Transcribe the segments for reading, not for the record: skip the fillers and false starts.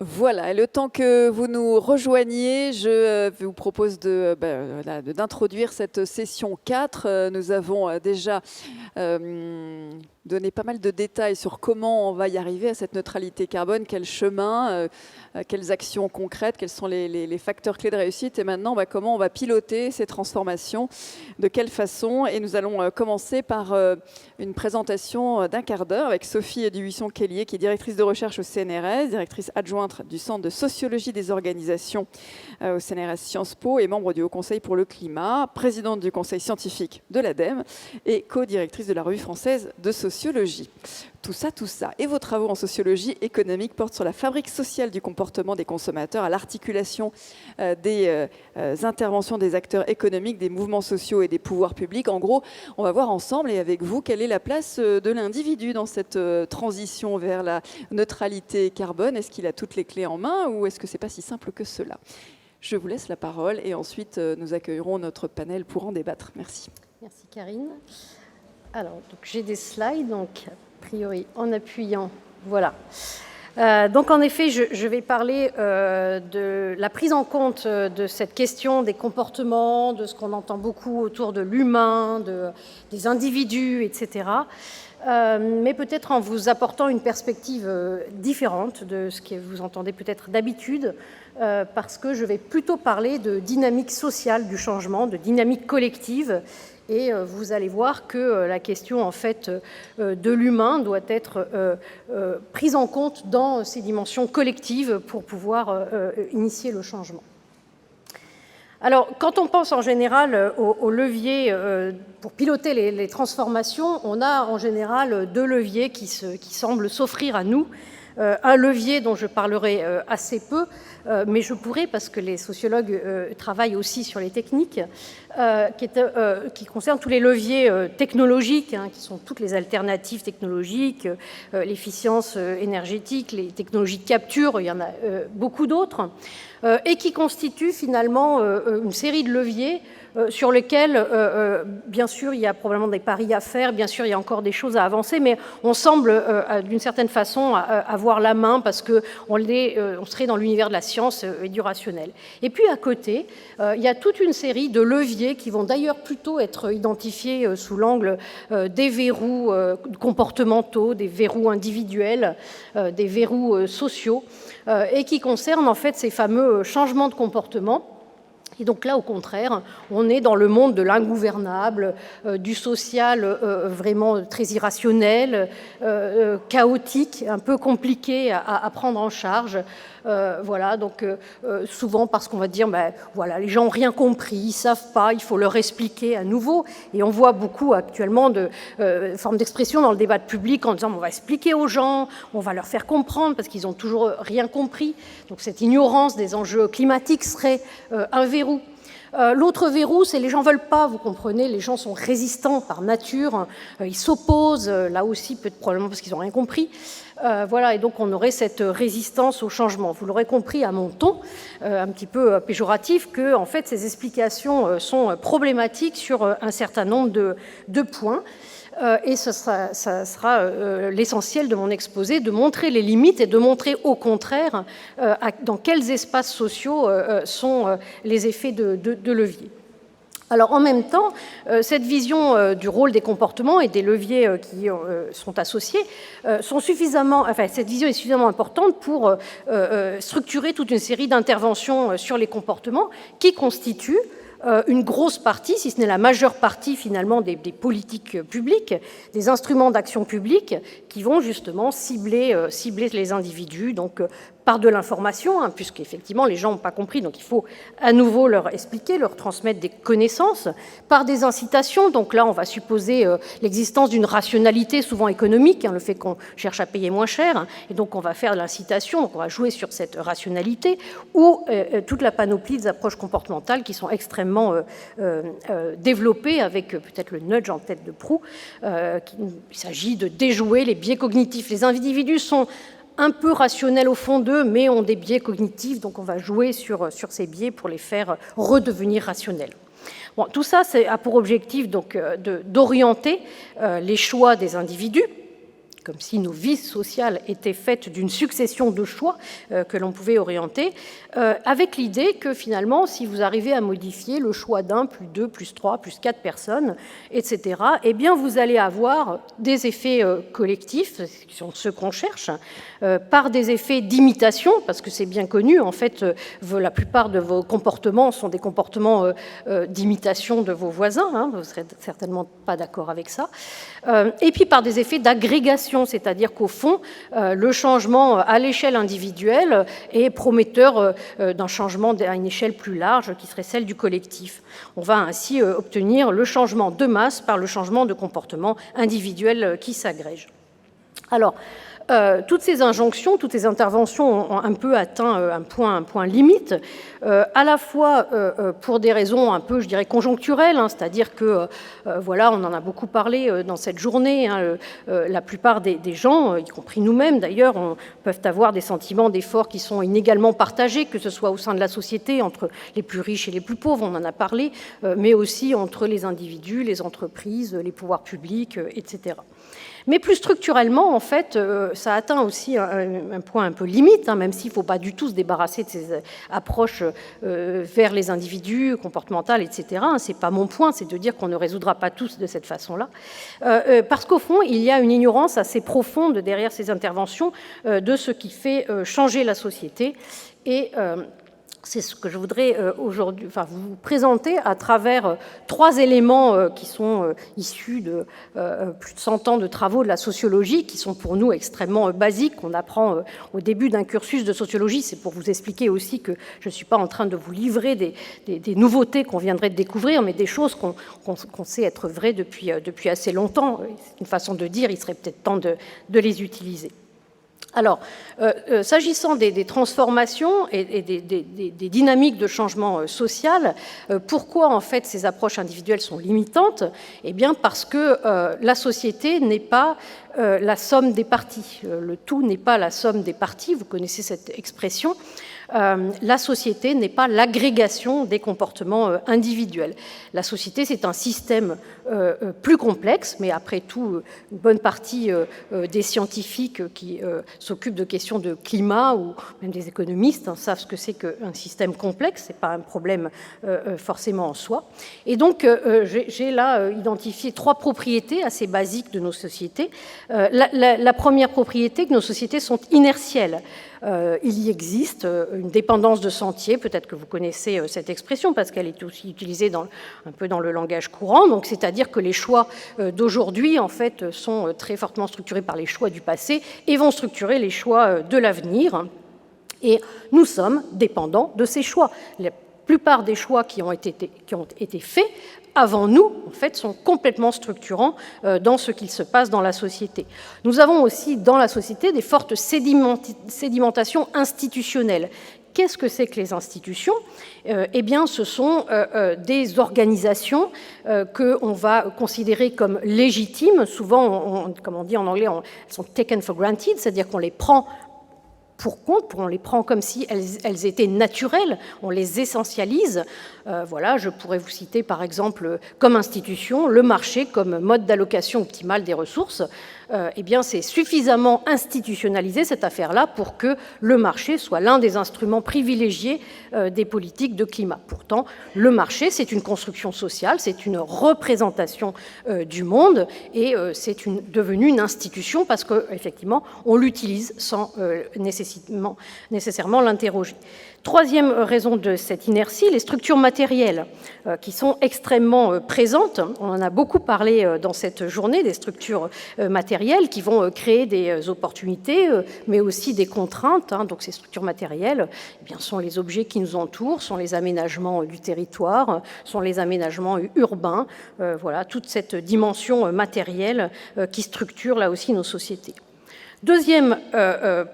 Voilà, et le temps que vous nous rejoigniez, je vous propose d'introduire cette session 4. Nous avons déjà donné pas mal de détails sur comment on va y arriver à cette neutralité carbone, quel chemin, quelles actions concrètes, quels sont les facteurs clés de réussite, et maintenant comment on va piloter ces transformations, de quelle façon. Et nous allons commencer par une présentation d'un quart d'heure avec Sophie Dubuisson-Kellier, qui est directrice de recherche au CNRS, directrice adjointe du Centre de sociologie des organisations au CNRS Sciences Po et membre du Haut Conseil pour le climat, présidente du Conseil scientifique de l'ADEME et co-directrice de la Revue française de sociologie. Tout ça. Et vos travaux en sociologie économique portent sur la fabrique sociale du comportement des consommateurs, à l'articulation des interventions des acteurs économiques, des mouvements sociaux et des pouvoirs publics. En gros, on va voir ensemble et avec vous quelle est la place de l'individu dans cette transition vers la neutralité carbone. Est-ce qu'il a toutes les clés en main ou est-ce que c'est pas si simple que cela? Je vous laisse la parole et ensuite nous accueillerons notre panel pour en débattre. Merci. Merci Karine. Alors, j'ai des slides, donc a priori en appuyant, voilà. Donc en effet, je vais parler de la prise en compte de cette question des comportements, de ce qu'on entend beaucoup autour de l'humain, des individus, etc. Mais peut-être en vous apportant une perspective différente de ce que vous entendez peut-être d'habitude, parce que je vais plutôt parler de dynamique sociale du changement, de dynamique collective. Et vous allez voir que la question en fait de l'humain doit être prise en compte dans ces dimensions collectives pour pouvoir initier le changement. Alors, quand on pense en général aux leviers pour piloter les transformations, on a en général deux leviers qui semblent s'offrir à nous. Un levier dont je parlerai assez peu, mais je pourrais, parce que les sociologues travaillent aussi sur les techniques, qui concerne tous les leviers technologiques, qui sont toutes les alternatives technologiques, l'efficience énergétique, les technologies de capture, il y en a beaucoup d'autres, et qui constituent finalement une série de leviers sur lesquels, bien sûr, il y a probablement des paris à faire, bien sûr, il y a encore des choses à avancer, mais on semble, d'une certaine façon, avoir la main parce qu'on serait dans l'univers de la science et du rationnel. Et puis, à côté, il y a toute une série de leviers qui vont d'ailleurs plutôt être identifiés sous l'angle des verrous comportementaux, des verrous individuels, des verrous sociaux, et qui concernent en fait ces fameux changements de comportement. Et donc là, au contraire, on est dans le monde de l'ingouvernable, du social vraiment très irrationnel, chaotique, un peu compliqué à prendre en charge. Voilà, donc souvent parce qu'on va dire, voilà, les gens n'ont rien compris, ils ne savent pas, il faut leur expliquer à nouveau. Et on voit beaucoup actuellement de formes d'expression dans le débat public en disant, on va expliquer aux gens, on va leur faire comprendre parce qu'ils n'ont toujours rien compris. Donc cette ignorance des enjeux climatiques serait un verrou. L'autre verrou, c'est les gens ne veulent pas, vous comprenez, les gens sont résistants par nature, ils s'opposent, là aussi peut-être probablement parce qu'ils n'ont rien compris. Voilà, et donc on aurait cette résistance au changement. Vous l'aurez compris à mon ton, un petit peu péjoratif, que en fait ces explications sont problématiques sur un certain nombre de points. Et ça sera l'essentiel de mon exposé, de montrer les limites et de montrer au contraire dans quels espaces sociaux sont les effets de levier. Alors en même temps, cette vision du rôle des comportements et des leviers qui sont associés cette vision est suffisamment importante pour structurer toute une série d'interventions sur les comportements qui constituent une grosse partie, si ce n'est la majeure partie finalement des politiques publiques, des instruments d'action publique qui vont justement cibler les individus, donc par de l'information, puisqu'effectivement les gens n'ont pas compris, donc il faut à nouveau leur expliquer, leur transmettre des connaissances, par des incitations, donc là on va supposer l'existence d'une rationalité souvent économique, le fait qu'on cherche à payer moins cher, et donc on va faire de l'incitation, donc on va jouer sur cette rationalité, ou toute la panoplie des approches comportementales qui sont extrêmement développées, avec peut-être le nudge en tête de proue, il s'agit de déjouer les biais cognitifs. Les individus sont un peu rationnels au fond d'eux, mais ont des biais cognitifs, donc on va jouer sur ces biais pour les faire redevenir rationnels. Bon, tout ça a pour objectif donc d'orienter les choix des individus comme si nos vies sociales étaient faites d'une succession de choix que l'on pouvait orienter, avec l'idée que finalement, si vous arrivez à modifier le choix d'un, plus deux, plus trois, plus quatre personnes, etc., eh bien, vous allez avoir des effets collectifs, qui sont ceux qu'on cherche, par des effets d'imitation, parce que c'est bien connu, en fait, la plupart de vos comportements sont des comportements d'imitation de vos voisins, hein, vous ne serez certainement pas d'accord avec ça, et puis par des effets d'agrégation, c'est-à-dire qu'au fond, le changement à l'échelle individuelle est prometteur d'un changement à une échelle plus large, qui serait celle du collectif. On va ainsi obtenir le changement de masse par le changement de comportement individuel qui s'agrège. Alors, toutes ces injonctions, toutes ces interventions ont un peu atteint un point limite, à la fois pour des raisons un peu, je dirais, conjoncturelles, hein, c'est-à-dire que, voilà, on en a beaucoup parlé dans cette journée, hein, la plupart des gens, y compris nous-mêmes d'ailleurs, peuvent avoir des sentiments d'effort qui sont inégalement partagés, que ce soit au sein de la société, entre les plus riches et les plus pauvres, on en a parlé, mais aussi entre les individus, les entreprises, les pouvoirs publics, etc. Mais plus structurellement, en fait, ça atteint aussi un point un peu limite, hein, même s'il ne faut pas du tout se débarrasser de ces approches vers les individus, comportementales, etc. Ce n'est pas mon point, c'est de dire qu'on ne résoudra pas tous de cette façon-là. Parce qu'au fond, il y a une ignorance assez profonde derrière ces interventions de ce qui fait changer la société. Et c'est ce que je voudrais aujourd'hui vous présenter à travers trois éléments qui sont issus de plus de 100 ans de travaux de la sociologie, qui sont pour nous extrêmement basiques, qu'on apprend au début d'un cursus de sociologie. C'est pour vous expliquer aussi que je ne suis pas en train de vous livrer des nouveautés qu'on viendrait de découvrir, mais des choses qu'on sait être vraies depuis assez longtemps. C'est une façon de dire, il serait peut-être temps de les utiliser. Alors, s'agissant des transformations et des dynamiques de changement social, pourquoi en fait ces approches individuelles sont limitantes ? Eh bien parce que la société n'est pas la somme des parties. Le tout n'est pas la somme des parties, vous connaissez cette expression. La société n'est pas l'agrégation des comportements individuels. La société, c'est un système plus complexe, mais après tout, une bonne partie des scientifiques qui s'occupent de questions de climat, ou même des économistes, savent ce que c'est qu'un système complexe, ce n'est pas un problème forcément en soi. Et donc, j'ai là identifié trois propriétés assez basiques de nos sociétés. La première propriété, que nos sociétés sont inertielles. Il y existe une dépendance de sentier, peut-être que vous connaissez cette expression parce qu'elle est aussi utilisée un peu dans le langage courant, donc c'est-à-dire que les choix d'aujourd'hui en fait sont très fortement structurés par les choix du passé et vont structurer les choix de l'avenir, et nous sommes dépendants de ces choix. La plupart des choix qui ont été faits avant nous, en fait, sont complètement structurants dans ce qu'il se passe dans la société. Nous avons aussi dans la société des fortes sédimentations institutionnelles. Qu'est-ce que c'est que les institutions ? Eh bien, ce sont des organisations qu'on va considérer comme légitimes. Souvent, comme on dit en anglais, elles sont taken for granted, c'est-à-dire qu'on les prend pour compte, on les prend comme si elles étaient naturelles, on les essentialise. Voilà, je pourrais vous citer par exemple comme institution le marché comme mode d'allocation optimale des ressources. Eh bien, c'est suffisamment institutionnalisé cette affaire-là pour que le marché soit l'un des instruments privilégiés des politiques de climat. Pourtant, le marché, c'est une construction sociale, c'est une représentation du monde, et c'est devenu une institution parce qu'effectivement, on l'utilise sans nécessairement l'interroger. Troisième raison de cette inertie, les structures matérielles qui sont extrêmement présentes. On en a beaucoup parlé dans cette journée, des structures matérielles qui vont créer des opportunités, mais aussi des contraintes. Donc ces structures matérielles, eh bien, sont les objets qui nous entourent, sont les aménagements du territoire, sont les aménagements urbains. Voilà, toute cette dimension matérielle qui structure là aussi nos sociétés. Deuxième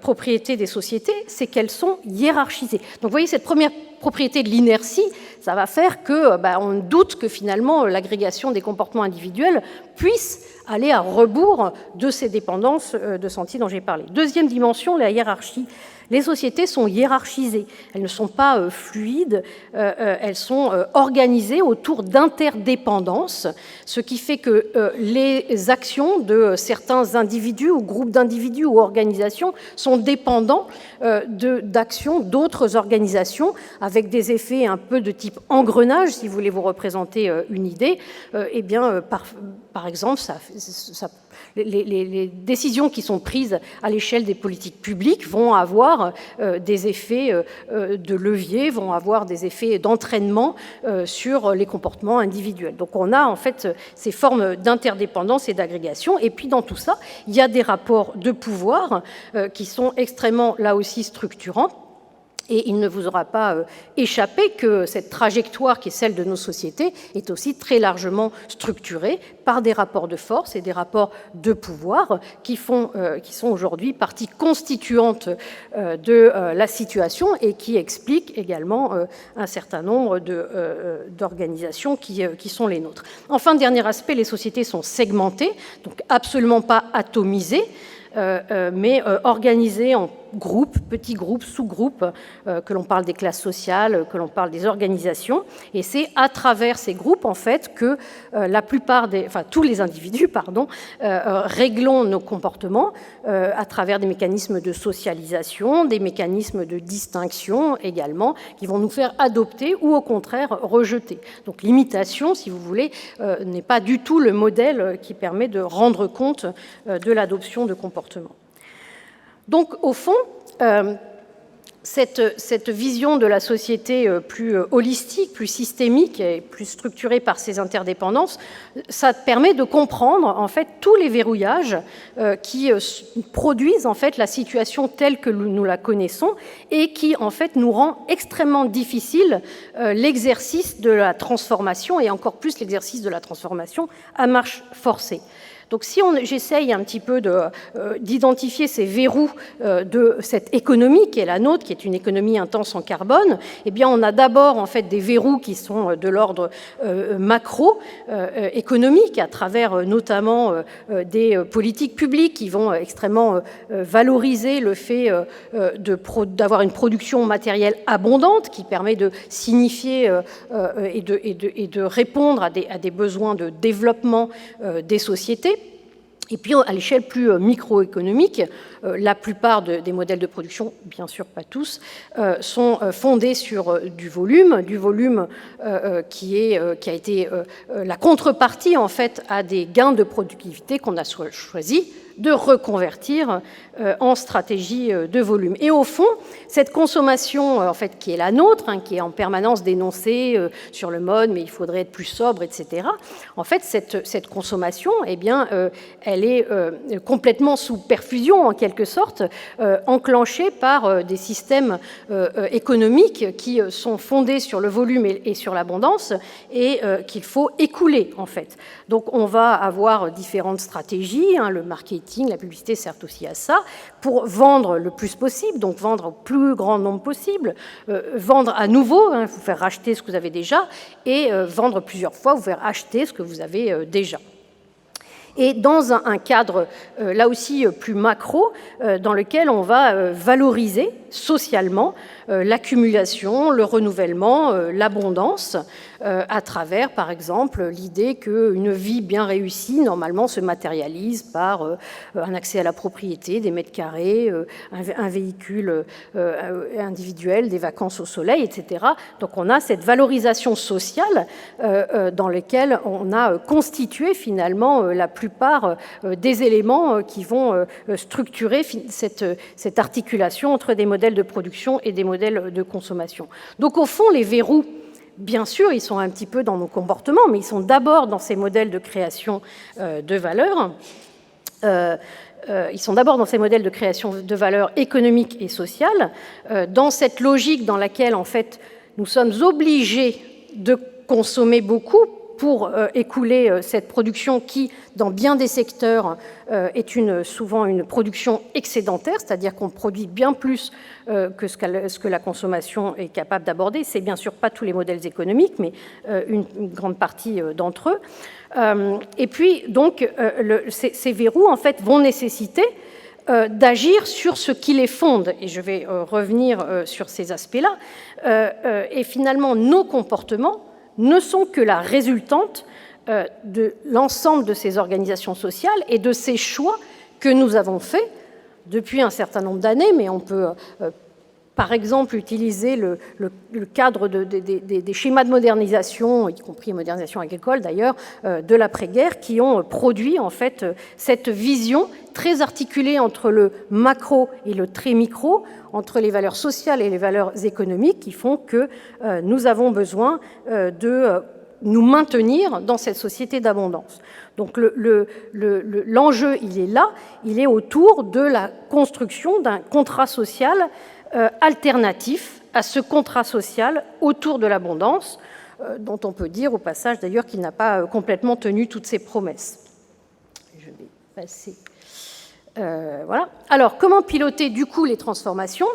propriété des sociétés, c'est qu'elles sont hiérarchisées. Donc vous voyez, cette première propriété de l'inertie, ça va faire qu'on doute que finalement l'agrégation des comportements individuels puisse aller à rebours de ces dépendances de sentiers dont j'ai parlé. Deuxième dimension, la hiérarchie. Les sociétés sont hiérarchisées, elles ne sont pas fluides, elles sont organisées autour d'interdépendances, ce qui fait que les actions de certains individus ou groupes d'individus ou organisations sont dépendants d'actions d'autres organisations, avec des effets un peu de type engrenage, si vous voulez vous représenter une idée. Eh bien, par exemple, les décisions qui sont prises à l'échelle des politiques publiques vont avoir des effets de levier, vont avoir des effets d'entraînement sur les comportements individuels. Donc on a en fait ces formes d'interdépendance et d'agrégation. Et puis dans tout ça, il y a des rapports de pouvoir qui sont extrêmement, là aussi, structurants. Et il ne vous aura pas échappé que cette trajectoire qui est celle de nos sociétés est aussi très largement structurée par des rapports de force et des rapports de pouvoir qui sont aujourd'hui partie constituante de la situation et qui expliquent également un certain nombre d'organisations qui sont les nôtres. Enfin, dernier aspect, les sociétés sont segmentées, donc absolument pas atomisées, mais organisées en groupes, petits groupes, sous-groupes, que l'on parle des classes sociales, que l'on parle des organisations. Et c'est à travers ces groupes, en fait, que tous les individus, réglons nos comportements à travers des mécanismes de socialisation, des mécanismes de distinction également, qui vont nous faire adopter ou au contraire rejeter. Donc l'imitation, si vous voulez, n'est pas du tout le modèle qui permet de rendre compte de l'adoption de comportements. Donc, au fond, cette vision de la société plus holistique, plus systémique et plus structurée par ces interdépendances, ça permet de comprendre en fait tous les verrouillages qui produisent en fait la situation telle que nous la connaissons et qui en fait nous rend extrêmement difficile l'exercice de la transformation et encore plus l'exercice de la transformation à marche forcée. Donc si j'essaye un petit peu d'identifier ces verrous de cette économie qui est la nôtre, qui est une économie intense en carbone, eh bien on a d'abord en fait des verrous qui sont de l'ordre macro-économique, à travers notamment des politiques publiques qui vont extrêmement valoriser le fait d'avoir une production matérielle abondante qui permet de signifier et de répondre à des besoins de développement des sociétés. Et puis, à l'échelle plus microéconomique, la plupart des modèles de production, bien sûr pas tous, sont fondés sur du volume qui a été la contrepartie en fait à des gains de productivité qu'on a choisi de reconvertir en stratégie de volume. Et au fond, cette consommation en fait, qui est la nôtre, qui est en permanence dénoncée sur le mode, mais il faudrait être plus sobre, etc. En fait, cette consommation, eh bien, elle est complètement sous perfusion, en quelque sorte, enclenchée par des systèmes économiques qui sont fondés sur le volume et sur l'abondance et qu'il faut écouler, en fait. Donc, on va avoir différentes stratégies, le marketing, la publicité sert aussi à ça, pour vendre le plus possible, donc vendre au plus grand nombre possible, vendre à nouveau, vous faire racheter ce que vous avez déjà, et vendre plusieurs fois, vous faire acheter ce que vous avez déjà. Et dans un cadre, là aussi, plus macro, dans lequel on va valoriser socialement l'accumulation, le renouvellement, l'abondance, à travers, par exemple, l'idée qu'une vie bien réussie, normalement, se matérialise par un accès à la propriété, des mètres carrés, un véhicule individuel, des vacances au soleil, etc. Donc on a cette valorisation sociale dans laquelle on a constitué, finalement, la plupart des éléments qui vont structurer cette articulation entre des modèles de production et des modèles de consommation. Donc, au fond, les verrous, bien sûr, ils sont un petit peu dans nos comportements, mais ils sont d'abord dans ces modèles de création de valeur. Ils sont d'abord dans ces modèles de création de valeur économique et sociale, dans cette logique dans laquelle, en fait, nous sommes obligés de consommer beaucoup pour écouler cette production qui, dans bien des secteurs, est souvent une production excédentaire, c'est-à-dire qu'on produit bien plus que ce que la consommation est capable d'aborder. C'est bien sûr pas tous les modèles économiques, mais une grande partie d'entre eux. Et puis, donc, ces verrous, en fait, vont nécessiter d'agir sur ce qui les fonde. Et je vais revenir sur ces aspects-là. Et finalement, nos comportements ne sont que la résultante de l'ensemble de ces organisations sociales et de ces choix que nous avons faits depuis un certain nombre d'années, mais on peut par exemple utiliser le cadre des schémas de modernisation, y compris modernisation agricole d'ailleurs, de l'après-guerre, qui ont produit en fait cette vision très articulée entre le macro et le très micro, entre les valeurs sociales et les valeurs économiques, qui font que nous avons besoin de nous maintenir dans cette société d'abondance. Donc l'enjeu, il est là, il est autour de la construction d'un contrat social alternatif à ce contrat social autour de l'abondance, dont on peut dire au passage d'ailleurs qu'il n'a pas complètement tenu toutes ses promesses. Je vais passer. Voilà. Alors, comment piloter du coup les transformations ?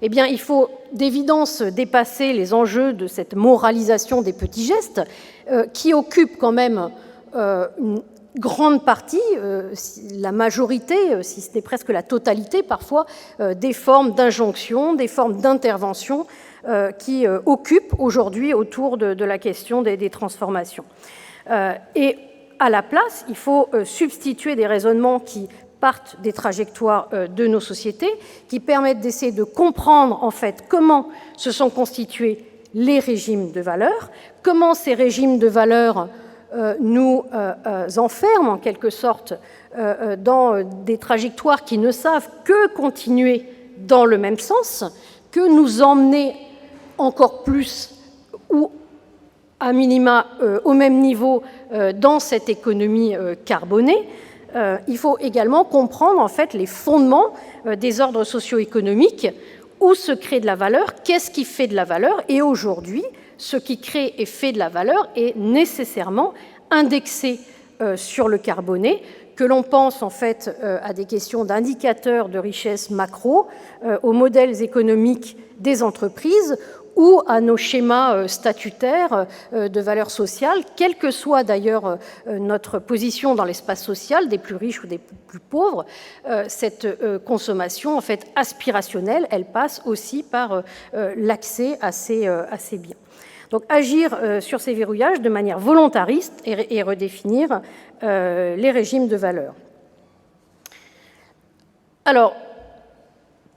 Eh bien, il faut d'évidence dépasser les enjeux de cette moralisation des petits gestes, qui occupent quand même une grande partie, la majorité, si ce n'est presque la totalité parfois, des formes d'injonction, des formes d'intervention qui occupent aujourd'hui autour de la question des transformations. Et à la place, il faut substituer des raisonnements qui partent des trajectoires de nos sociétés, qui permettent d'essayer de comprendre en fait comment se sont constitués les régimes de valeurs, comment ces régimes de valeurs nous enferment en quelque sorte dans des trajectoires qui ne savent que continuer dans le même sens, que nous emmener encore plus ou à minima au même niveau dans cette économie carbonée. Il faut également comprendre en fait les fondements des ordres socio-économiques, où se crée de la valeur, qu'est-ce qui fait de la valeur, et aujourd'hui, ce qui crée et fait de la valeur est nécessairement indexé sur le carboné, que l'on pense en fait à des questions d'indicateurs de richesse macro, aux modèles économiques des entreprises ou à nos schémas statutaires de valeur sociale, quelle que soit d'ailleurs notre position dans l'espace social, des plus riches ou des plus pauvres. Cette consommation en fait aspirationnelle, elle passe aussi par l'accès à ces biens. Donc agir sur ces verrouillages de manière volontariste et redéfinir les régimes de valeur. Alors,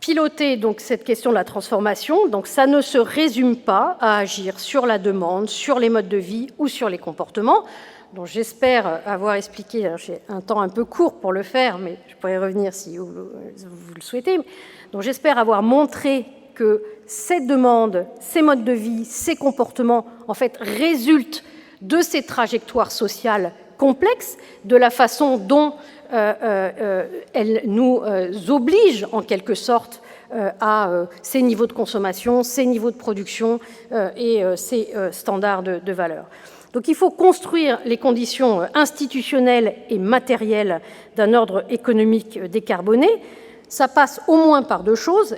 piloter donc cette question de la transformation, donc ça ne se résume pas à agir sur la demande, sur les modes de vie ou sur les comportements, dont j'espère avoir expliqué, j'ai un temps un peu court pour le faire, mais je pourrais revenir si vous le souhaitez, donc j'espère avoir montré que ces demandes, ces modes de vie, ces comportements, en fait, résultent de ces trajectoires sociales complexes, de la façon dont elles nous obligent, en quelque sorte, à ces niveaux de consommation, ces niveaux de production et ces standards de valeur. Donc il faut construire les conditions institutionnelles et matérielles d'un ordre économique décarboné. Ça passe au moins par deux choses,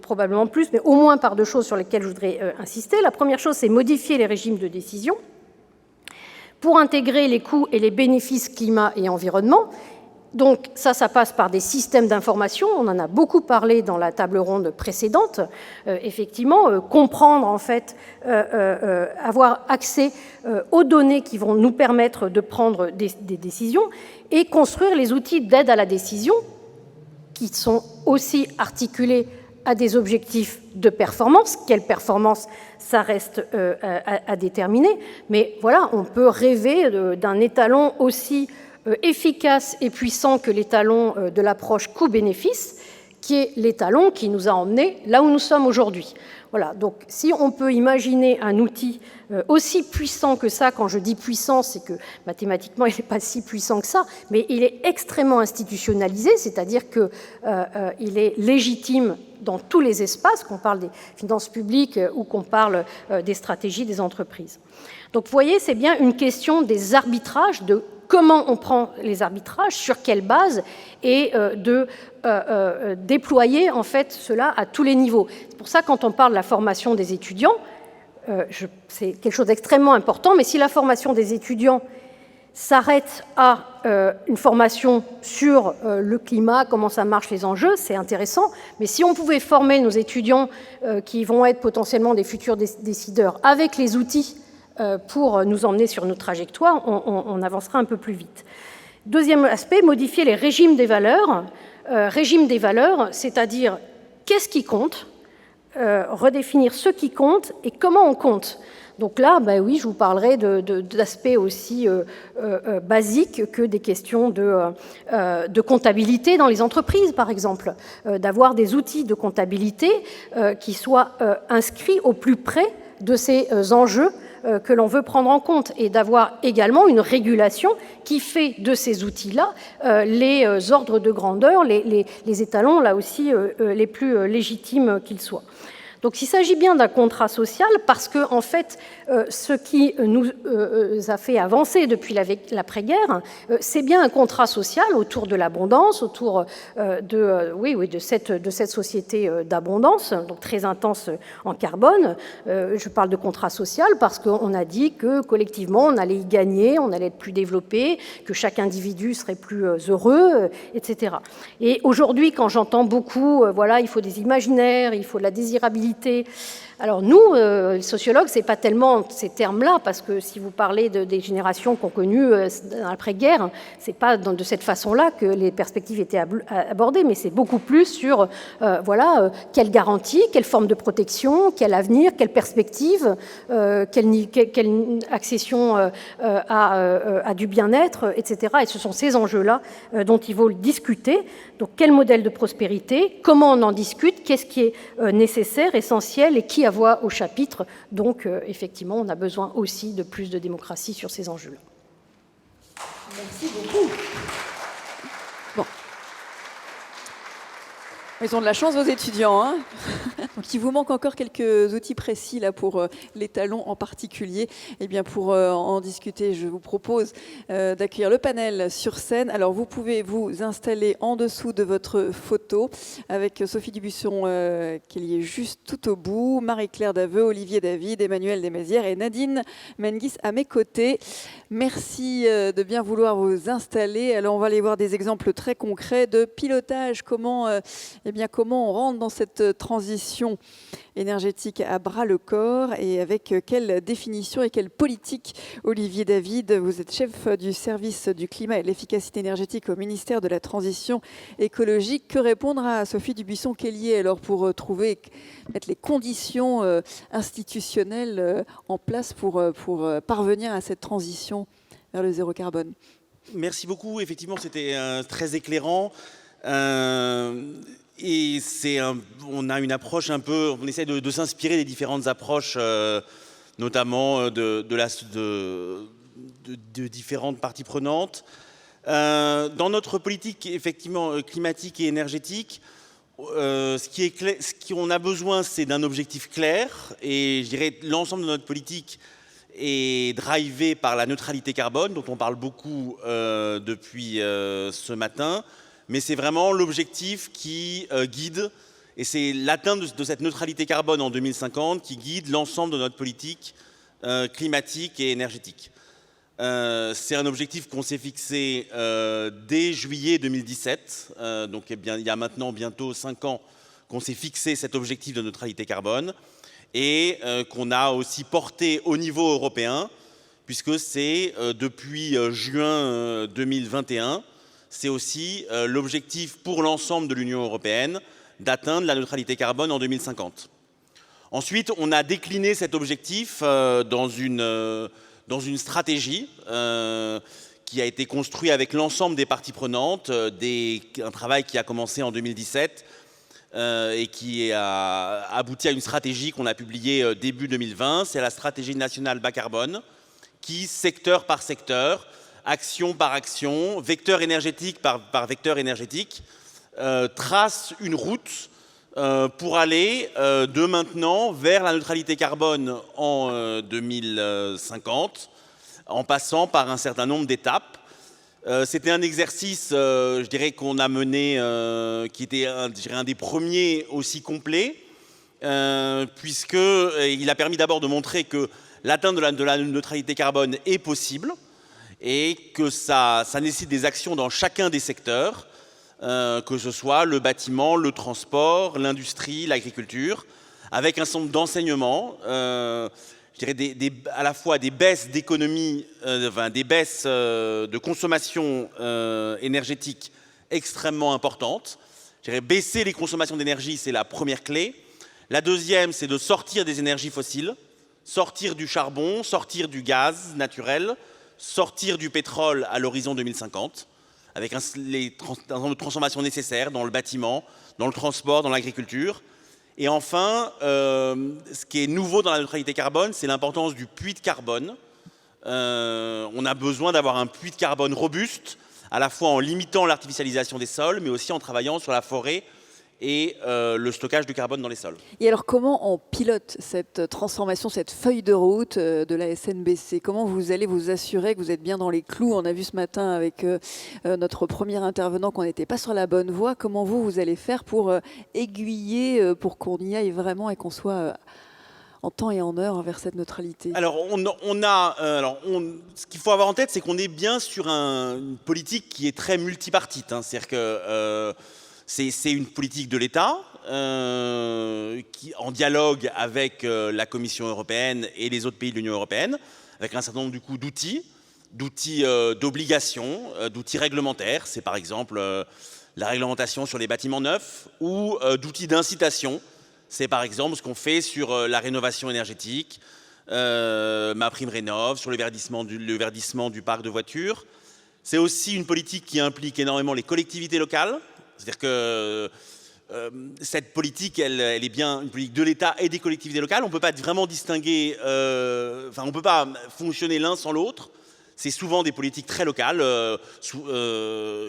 probablement plus, mais au moins par deux choses sur lesquelles je voudrais insister. La première chose, c'est modifier les régimes de décision pour intégrer les coûts et les bénéfices climat et environnement. Donc ça passe par des systèmes d'information. On en a beaucoup parlé dans la table ronde précédente. Effectivement, comprendre, en fait, avoir accès aux données qui vont nous permettre de prendre des décisions et construire les outils d'aide à la décision qui sont aussi articulés à des objectifs de performance. Quelle performance, ça reste à déterminer. Mais voilà, on peut rêver d'un étalon aussi efficace et puissant que l'étalon de l'approche coût-bénéfice, qui est l'étalon qui nous a emmenés là où nous sommes aujourd'hui. Voilà, donc si on peut imaginer un outil aussi puissant que ça, quand je dis puissant, c'est que mathématiquement, il n'est pas si puissant que ça, mais il est extrêmement institutionnalisé, c'est-à-dire qu'il est légitime dans tous les espaces, qu'on parle des finances publiques ou qu'on parle des stratégies des entreprises. Donc vous voyez, c'est bien une question des arbitrages, de comment on prend les arbitrages, sur quelle base, et de déployer en fait cela à tous les niveaux. C'est pour ça quand on parle de la formation des étudiants, c'est quelque chose d'extrêmement important, mais si la formation des étudiants s'arrête à une formation sur le climat, comment ça marche, les enjeux, c'est intéressant. Mais si on pouvait former nos étudiants qui vont être potentiellement des futurs décideurs avec les outils pour nous emmener sur notre trajectoire, on avancera un peu plus vite. Deuxième aspect, modifier les régimes des valeurs. Régime des valeurs, c'est-à-dire qu'est-ce qui compte, redéfinir ce qui compte et comment on compte. Donc là, ben oui, je vous parlerai d'aspects aussi basiques que des questions de comptabilité dans les entreprises, par exemple, d'avoir des outils de comptabilité qui soient inscrits au plus près de ces enjeux que l'on veut prendre en compte, et d'avoir également une régulation qui fait de ces outils-là les ordres de grandeur, les étalons, là aussi, les plus légitimes qu'ils soient. Donc il s'agit bien d'un contrat social parce que, en fait, ce qui nous a fait avancer depuis l'après-guerre, c'est bien un contrat social autour de l'abondance, autour de cette société d'abondance, donc très intense en carbone. Je parle de contrat social parce qu'on a dit que collectivement on allait y gagner, on allait être plus développé, que chaque individu serait plus heureux, etc. Et aujourd'hui, quand j'entends beaucoup, voilà, il faut des imaginaires, il faut de la désirabilité. Alors nous, les sociologues, c'est pas tellement ces termes-là, parce que si vous parlez des générations qui ont connu l'après-guerre, c'est pas de cette façon-là que les perspectives étaient abordées, mais c'est beaucoup plus sur quelle garantie, quelle forme de protection, quel avenir, quelle perspective, quelle accession à du bien-être, etc. Et ce sont ces enjeux-là dont il faut discuter. Donc quel modèle de prospérité, comment on en discute, qu'est-ce qui est nécessaire, essentiel, et qui a voix au chapitre. Donc effectivement, on a besoin aussi de plus de démocratie sur ces enjeux-là. Merci beaucoup. Bon. Ils ont de la chance, vos étudiants, hein. Donc, il vous manque encore quelques outils précis là, pour les talons en particulier. Et bien, pour en discuter, je vous propose d'accueillir le panel sur scène. Alors, vous pouvez vous installer en dessous de votre photo avec Sophie Dubuisson, qui est juste tout au bout, Marie-Claire Daveu, Olivier David, Emmanuel Desmazières et Nadine Menguis à mes côtés. Merci de bien vouloir vous installer. Alors, on va aller voir des exemples très concrets de pilotage. Comment on rentre dans cette transition énergétique à bras le corps et avec quelle définition et quelle politique. Olivier David, vous êtes chef du service du climat et de l'efficacité énergétique au ministère de la Transition écologique. Que répondre à Sophie Dubuisson-Kellier alors pour mettre les conditions institutionnelles en place pour parvenir à cette transition vers le zéro carbone? Merci beaucoup. Effectivement, c'était très éclairant. Et on a une approche un peu, on essaie de s'inspirer des différentes approches, notamment de différentes parties prenantes. Dans notre politique, effectivement, climatique et énergétique, ce qu'on a besoin, c'est d'un objectif clair. Et je dirais l'ensemble de notre politique est drivé par la neutralité carbone, dont on parle beaucoup depuis ce matin. Mais c'est vraiment l'objectif qui guide, et c'est l'atteinte de cette neutralité carbone en 2050 qui guide l'ensemble de notre politique climatique et énergétique. C'est un objectif qu'on s'est fixé dès juillet 2017, donc il y a maintenant bientôt 5 ans qu'on s'est fixé cet objectif de neutralité carbone, et qu'on a aussi porté au niveau européen, puisque c'est depuis juin 2021, c'est aussi l'objectif pour l'ensemble de l'Union européenne d'atteindre la neutralité carbone en 2050. Ensuite, on a décliné cet objectif dans une stratégie qui a été construite avec l'ensemble des parties prenantes, un travail qui a commencé en 2017 et qui a abouti à une stratégie qu'on a publiée début 2020. C'est la stratégie nationale bas carbone qui, secteur par secteur, action par action, vecteur énergétique par vecteur énergétique, trace une route pour aller de maintenant vers la neutralité carbone en 2050, en passant par un certain nombre d'étapes. C'était un exercice, je dirais, qu'on a mené, qui était un des premiers aussi complets, puisqu'il a permis d'abord de montrer que l'atteinte de la neutralité carbone est possible et que ça nécessite des actions dans chacun des secteurs, que ce soit le bâtiment, le transport, l'industrie, l'agriculture, avec un certain nombre d'enseignements, je dirais à la fois des baisses d'économie, des baisses de consommation énergétique extrêmement importantes. Je dirais baisser les consommations d'énergie, c'est la première clé. La deuxième, c'est de sortir des énergies fossiles, sortir du charbon, sortir du gaz naturel, sortir du pétrole à l'horizon 2050, avec un nombre de transformations nécessaires dans le bâtiment, dans le transport, dans l'agriculture. Et enfin, ce qui est nouveau dans la neutralité carbone, c'est l'importance du puits de carbone. On a besoin d'avoir un puits de carbone robuste, à la fois en limitant l'artificialisation des sols, mais aussi en travaillant sur la forêt et le stockage du carbone dans les sols. Et alors, comment on pilote cette transformation, cette feuille de route de la SNBC? Comment vous allez vous assurer que vous êtes bien dans les clous? On a vu ce matin avec notre premier intervenant qu'on n'était pas sur la bonne voie. Comment vous allez faire pour aiguiller, pour qu'on y aille vraiment et qu'on soit en temps et en heure vers cette neutralité? Alors, ce qu'il faut avoir en tête, c'est qu'on est bien sur une politique qui est très multipartite, hein. C'est-à-dire que c'est une politique de l'État qui, en dialogue avec la Commission européenne et les autres pays de l'Union européenne, avec un certain nombre d'outils, d'obligations, d'outils réglementaires. C'est par exemple la réglementation sur les bâtiments neufs ou d'outils d'incitation. C'est par exemple ce qu'on fait sur la rénovation énergétique, MaPrimeRénov', sur le verdissement du parc de voitures. C'est aussi une politique qui implique énormément les collectivités locales. C'est-à-dire que cette politique, elle est bien une politique de l'État et des collectivités locales. On ne peut pas vraiment distinguer, on ne peut pas fonctionner l'un sans l'autre. C'est souvent des politiques très locales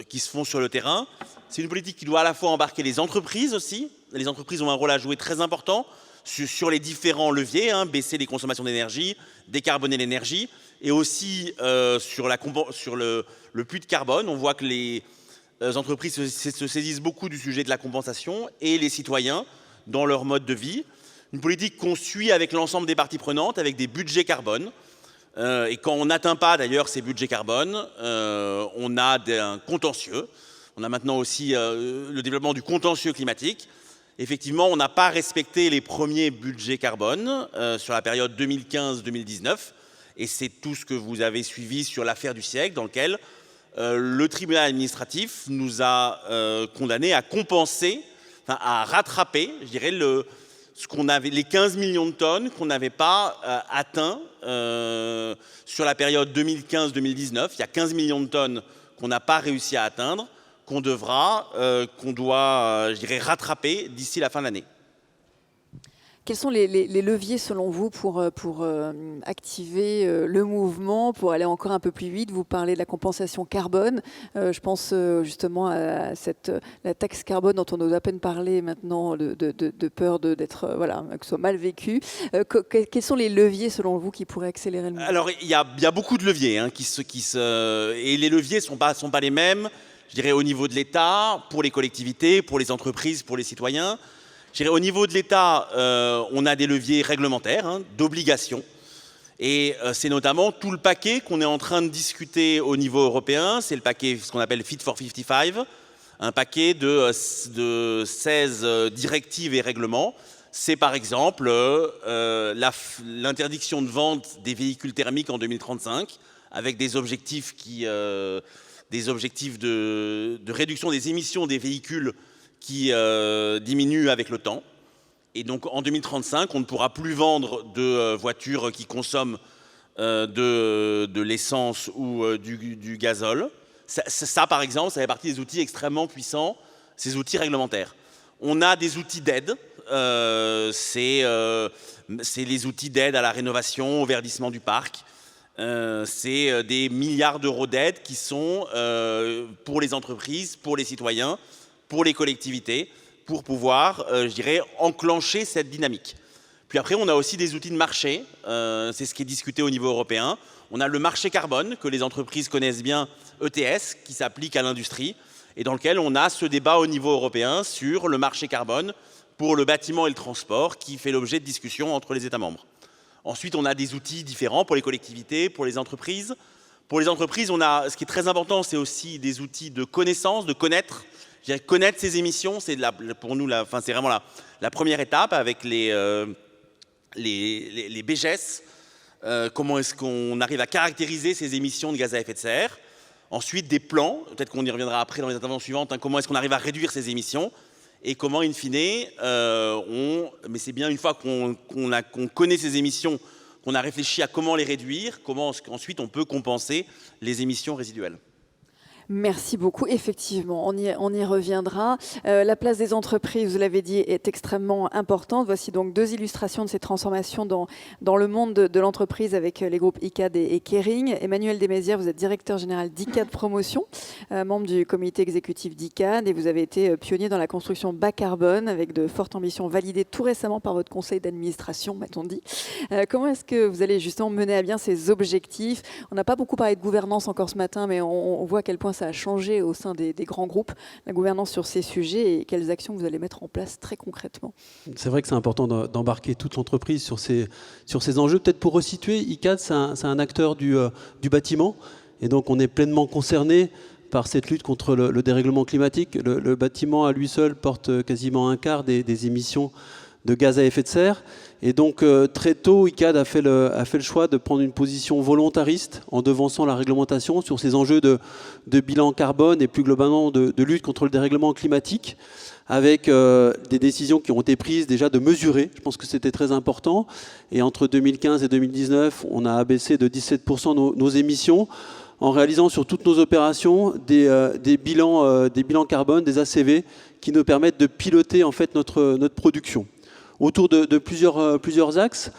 qui se font sur le terrain. C'est une politique qui doit à la fois embarquer les entreprises aussi. Les entreprises ont un rôle à jouer très important sur les différents leviers, hein, baisser les consommations d'énergie, décarboner l'énergie, et aussi sur le puits de carbone. On voit que les entreprises se saisissent beaucoup du sujet de la compensation et les citoyens dans leur mode de vie. Une politique qu'on suit avec l'ensemble des parties prenantes, avec des budgets carbone. Et quand on n'atteint pas d'ailleurs ces budgets carbone, on a un contentieux. On a maintenant aussi le développement du contentieux climatique. Effectivement, on n'a pas respecté les premiers budgets carbone sur la période 2015-2019. Et c'est tout ce que vous avez suivi sur l'affaire du siècle, dans lequel le tribunal administratif nous a condamnés à compenser, à rattraper, je dirais, les 15 millions de tonnes qu'on n'avait pas atteints sur la période 2015-2019. Il y a 15 millions de tonnes qu'on n'a pas réussi à atteindre, qu'on doit, je dirais, rattraper d'ici la fin de l'année. Quels sont les leviers, selon vous, pour activer le mouvement, pour aller encore un peu plus vite? Vous parlez de la compensation carbone. Je pense justement à la taxe carbone dont on ose à peine parler maintenant, de peur d'être, voilà, que ce soit mal vécu. Quels sont les leviers, selon vous, qui pourraient accélérer le mouvement? Alors, il y a beaucoup de leviers, hein, et les leviers ne sont pas les mêmes, je dirais, au niveau de l'État, pour les collectivités, pour les entreprises, pour les citoyens. Je dirais, au niveau de l'État, on a des leviers réglementaires, hein, d'obligations. Et c'est notamment tout le paquet qu'on est en train de discuter au niveau européen. C'est le paquet, ce qu'on appelle Fit for 55, un paquet de 16 directives et règlements. C'est par exemple l'interdiction de vente des véhicules thermiques en 2035, avec des objectifs de réduction des émissions des véhicules qui diminue avec le temps. Et donc en 2035, on ne pourra plus vendre de voitures qui consomment de l'essence ou du gazole. Ça, par exemple, ça fait partie des outils extrêmement puissants, ces outils réglementaires. On a des outils d'aide. C'est les outils d'aide à la rénovation, au verdissement du parc. C'est des milliards d'euros d'aide qui sont pour les entreprises, pour les citoyens, pour les collectivités, pour pouvoir, je dirais, enclencher cette dynamique. Puis après, on a aussi des outils de marché, c'est ce qui est discuté au niveau européen. On a le marché carbone, que les entreprises connaissent bien, ETS, qui s'applique à l'industrie, et dans lequel on a ce débat au niveau européen sur le marché carbone pour le bâtiment et le transport, qui fait l'objet de discussions entre les États membres. Ensuite, on a des outils différents pour les collectivités, pour les entreprises. Pour les entreprises, on a, ce qui est très important, c'est aussi des outils de connaissance, de connaître. Je dirais connaître ces émissions, c'est pour nous, c'est vraiment la première étape avec les BGES. Comment est-ce qu'on arrive à caractériser ces émissions de gaz à effet de serre. Ensuite, des plans, peut-être qu'on y reviendra après dans les interventions suivantes, comment est-ce qu'on arrive à réduire ces émissions et comment, in fine, mais c'est bien une fois qu'on connaît ces émissions, qu'on a réfléchi à comment les réduire, comment ensuite on peut compenser les émissions résiduelles. Merci beaucoup. Effectivement, on y reviendra. La place des entreprises, vous l'avez dit, est extrêmement importante. Voici donc deux illustrations de ces transformations dans le monde de l'entreprise avec les groupes ICAD et Kering. Emmanuel Desmézières, vous êtes directeur général d'ICAD Promotion, membre du comité exécutif d'ICAD, et vous avez été pionnier dans la construction bas carbone avec de fortes ambitions validées tout récemment par votre conseil d'administration, m'a-t-on dit. Comment est-ce que vous allez justement mener à bien ces objectifs? On n'a pas beaucoup parlé de gouvernance encore ce matin, mais on voit à quel point ça a changé au sein des grands groupes, la gouvernance sur ces sujets et quelles actions vous allez mettre en place très concrètement. C'est vrai que c'est important d'embarquer toute l'entreprise sur ces enjeux. Peut-être pour resituer, ICAD, c'est un acteur du bâtiment et donc on est pleinement concerné par cette lutte contre le dérèglement climatique. Le bâtiment à lui seul porte quasiment un quart des émissions de gaz à effet de serre. Et donc, très tôt, ICAD a fait le choix de prendre une position volontariste en devançant la réglementation sur ces enjeux de bilan carbone et plus globalement de lutte contre le dérèglement climatique, avec des décisions qui ont été prises déjà de mesurer. Je pense que c'était très important. Et entre 2015 et 2019, on a abaissé de 17% nos émissions en réalisant sur toutes nos opérations des bilans carbone, des ACV, qui nous permettent de piloter en fait notre production. Autour de plusieurs axes.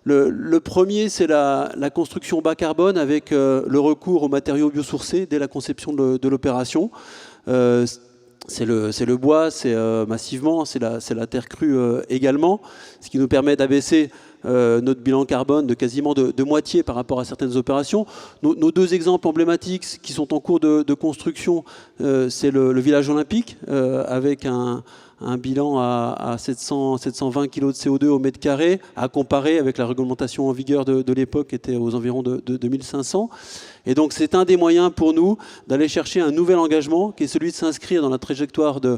Le premier, c'est la construction bas carbone avec le recours aux matériaux biosourcés dès la conception de l'opération. C'est le bois, c'est massivement, c'est la terre crue également, ce qui nous permet d'abaisser notre bilan carbone de quasiment de moitié par rapport à certaines opérations. Nos deux exemples emblématiques qui sont en cours de construction, c'est le village olympique avec un bilan à 720 kg de CO2 au mètre carré, à comparer avec la réglementation en vigueur de l'époque qui était aux environs de 2500. Et donc c'est un des moyens pour nous d'aller chercher un nouvel engagement qui est celui de s'inscrire dans la trajectoire de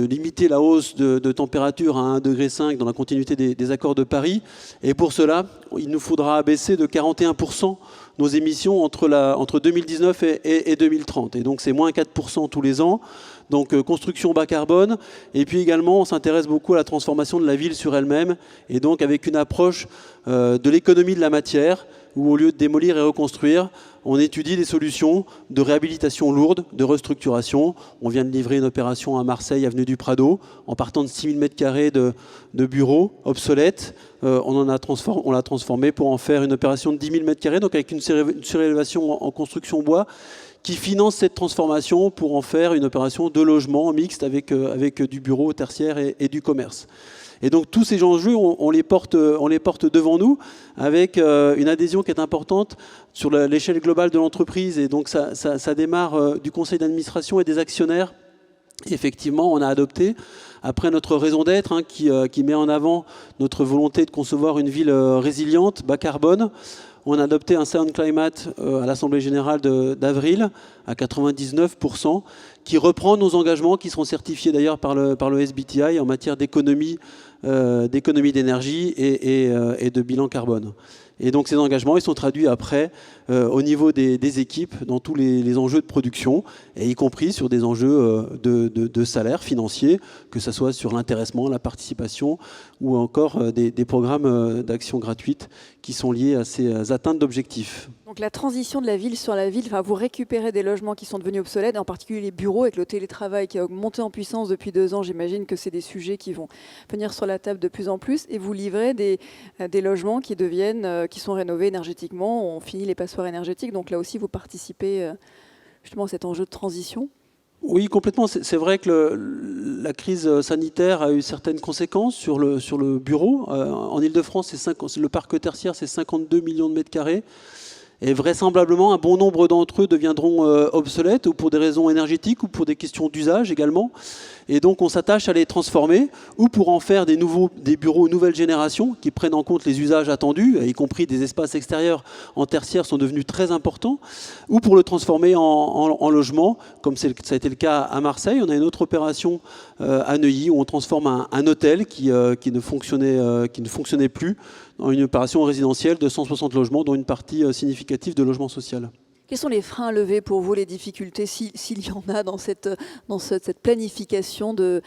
limiter la hausse de température à 1,5 degré dans la continuité des accords de Paris. Et pour cela, il nous faudra abaisser de 41% nos émissions entre 2019 et 2030. Et donc c'est moins 4% tous les ans. Donc construction bas carbone. Et puis également, on s'intéresse beaucoup à la transformation de la ville sur elle-même. Et donc avec une approche de l'économie de la matière, où au lieu de démolir et reconstruire, on étudie des solutions de réhabilitation lourde, de restructuration. On vient de livrer une opération à Marseille, avenue du Prado, en partant de 6000 m² de bureaux obsolètes. On l'a transformé pour en faire une opération de 10 000 m², donc avec une surélévation en construction bois, qui finance cette transformation pour en faire une opération de logement mixte avec du bureau tertiaire et du commerce. Et donc tous ces enjeux, on les porte devant nous avec une adhésion qui est importante sur l'échelle globale de l'entreprise. Et donc ça démarre du conseil d'administration et des actionnaires. Et effectivement, on a adopté, après notre raison d'être, qui met en avant notre volonté de concevoir une ville résiliente, bas carbone, on a adopté un Sound Climate à l'Assemblée Générale d'avril à 99%, qui reprend nos engagements, qui seront certifiés d'ailleurs par le SBTi en matière d'économie d'énergie et de bilan carbone. Et donc ces engagements, ils sont traduits après au niveau des équipes dans tous les enjeux de production, et y compris sur des enjeux de salaire financier, que ce soit sur l'intéressement, la participation ou encore des programmes d'action gratuite qui sont liés à ces atteintes d'objectifs. Donc la transition de la ville sur la ville, vous récupérez des logements qui sont devenus obsolètes, en particulier les bureaux avec le télétravail qui a monté en puissance depuis 2 ans. J'imagine que c'est des sujets qui vont venir sur la table de plus en plus, et vous livrez des logements qui sont rénovés énergétiquement. On finit les passoires énergétiques, donc là aussi vous participez justement à cet enjeu de transition. Oui, complètement. C'est vrai que la crise sanitaire a eu certaines conséquences sur le bureau. En Ile-de-France, le parc tertiaire, c'est 52 millions de mètres carrés. Et vraisemblablement, un bon nombre d'entre eux deviendront obsolètes, ou pour des raisons énergétiques, ou pour des questions d'usage également. Et donc, on s'attache à les transformer, ou pour en faire des bureaux nouvelle génération, qui prennent en compte les usages attendus, y compris des espaces extérieurs en tertiaire sont devenus très importants, ou pour le transformer en logement, comme ça a été le cas à Marseille. On a une autre opération à Neuilly, où on transforme un hôtel qui ne fonctionnait plus, dans une opération résidentielle de 160 logements, dont une partie significative de logement social. Quels sont les freins à lever pour vous, les difficultés, s'il y en a dans cette planification de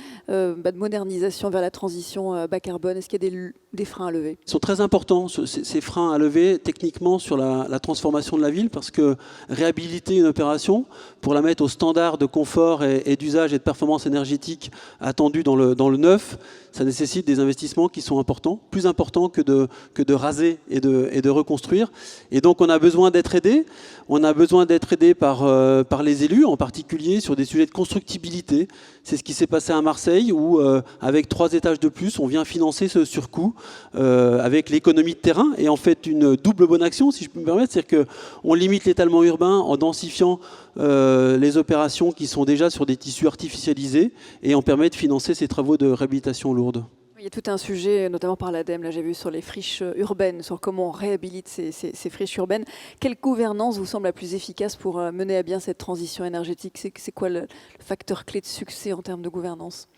modernisation vers la transition bas carbone? Est-ce qu'il y a des freins à lever? Ils sont très importants, ces freins à lever, techniquement, sur la transformation de la ville, parce que réhabiliter une opération, pour la mettre au standard de confort et d'usage et de performance énergétique attendu dans le neuf, ça nécessite des investissements qui sont importants, plus importants que de raser et de reconstruire. Et donc on a besoin d'être aidé. On a besoin d'être aidé par les élus, en particulier sur des sujets de constructibilité. C'est ce qui s'est passé à Marseille, où avec 3 étages de plus, on vient financer ce surcoût avec l'économie de terrain, et en fait une double bonne action, si je peux me permettre, c'est-à-dire qu'on limite l'étalement urbain en densifiant les opérations qui sont déjà sur des tissus artificialisés, et on permet de financer ces travaux de réhabilitation lourde. Il y a tout un sujet, notamment par l'ADEME, là j'ai vu sur les friches urbaines, sur comment on réhabilite ces friches urbaines. Quelle gouvernance vous semble la plus efficace pour mener à bien cette transition énergétique? C'est quoi le facteur clé de succès en termes de gouvernance?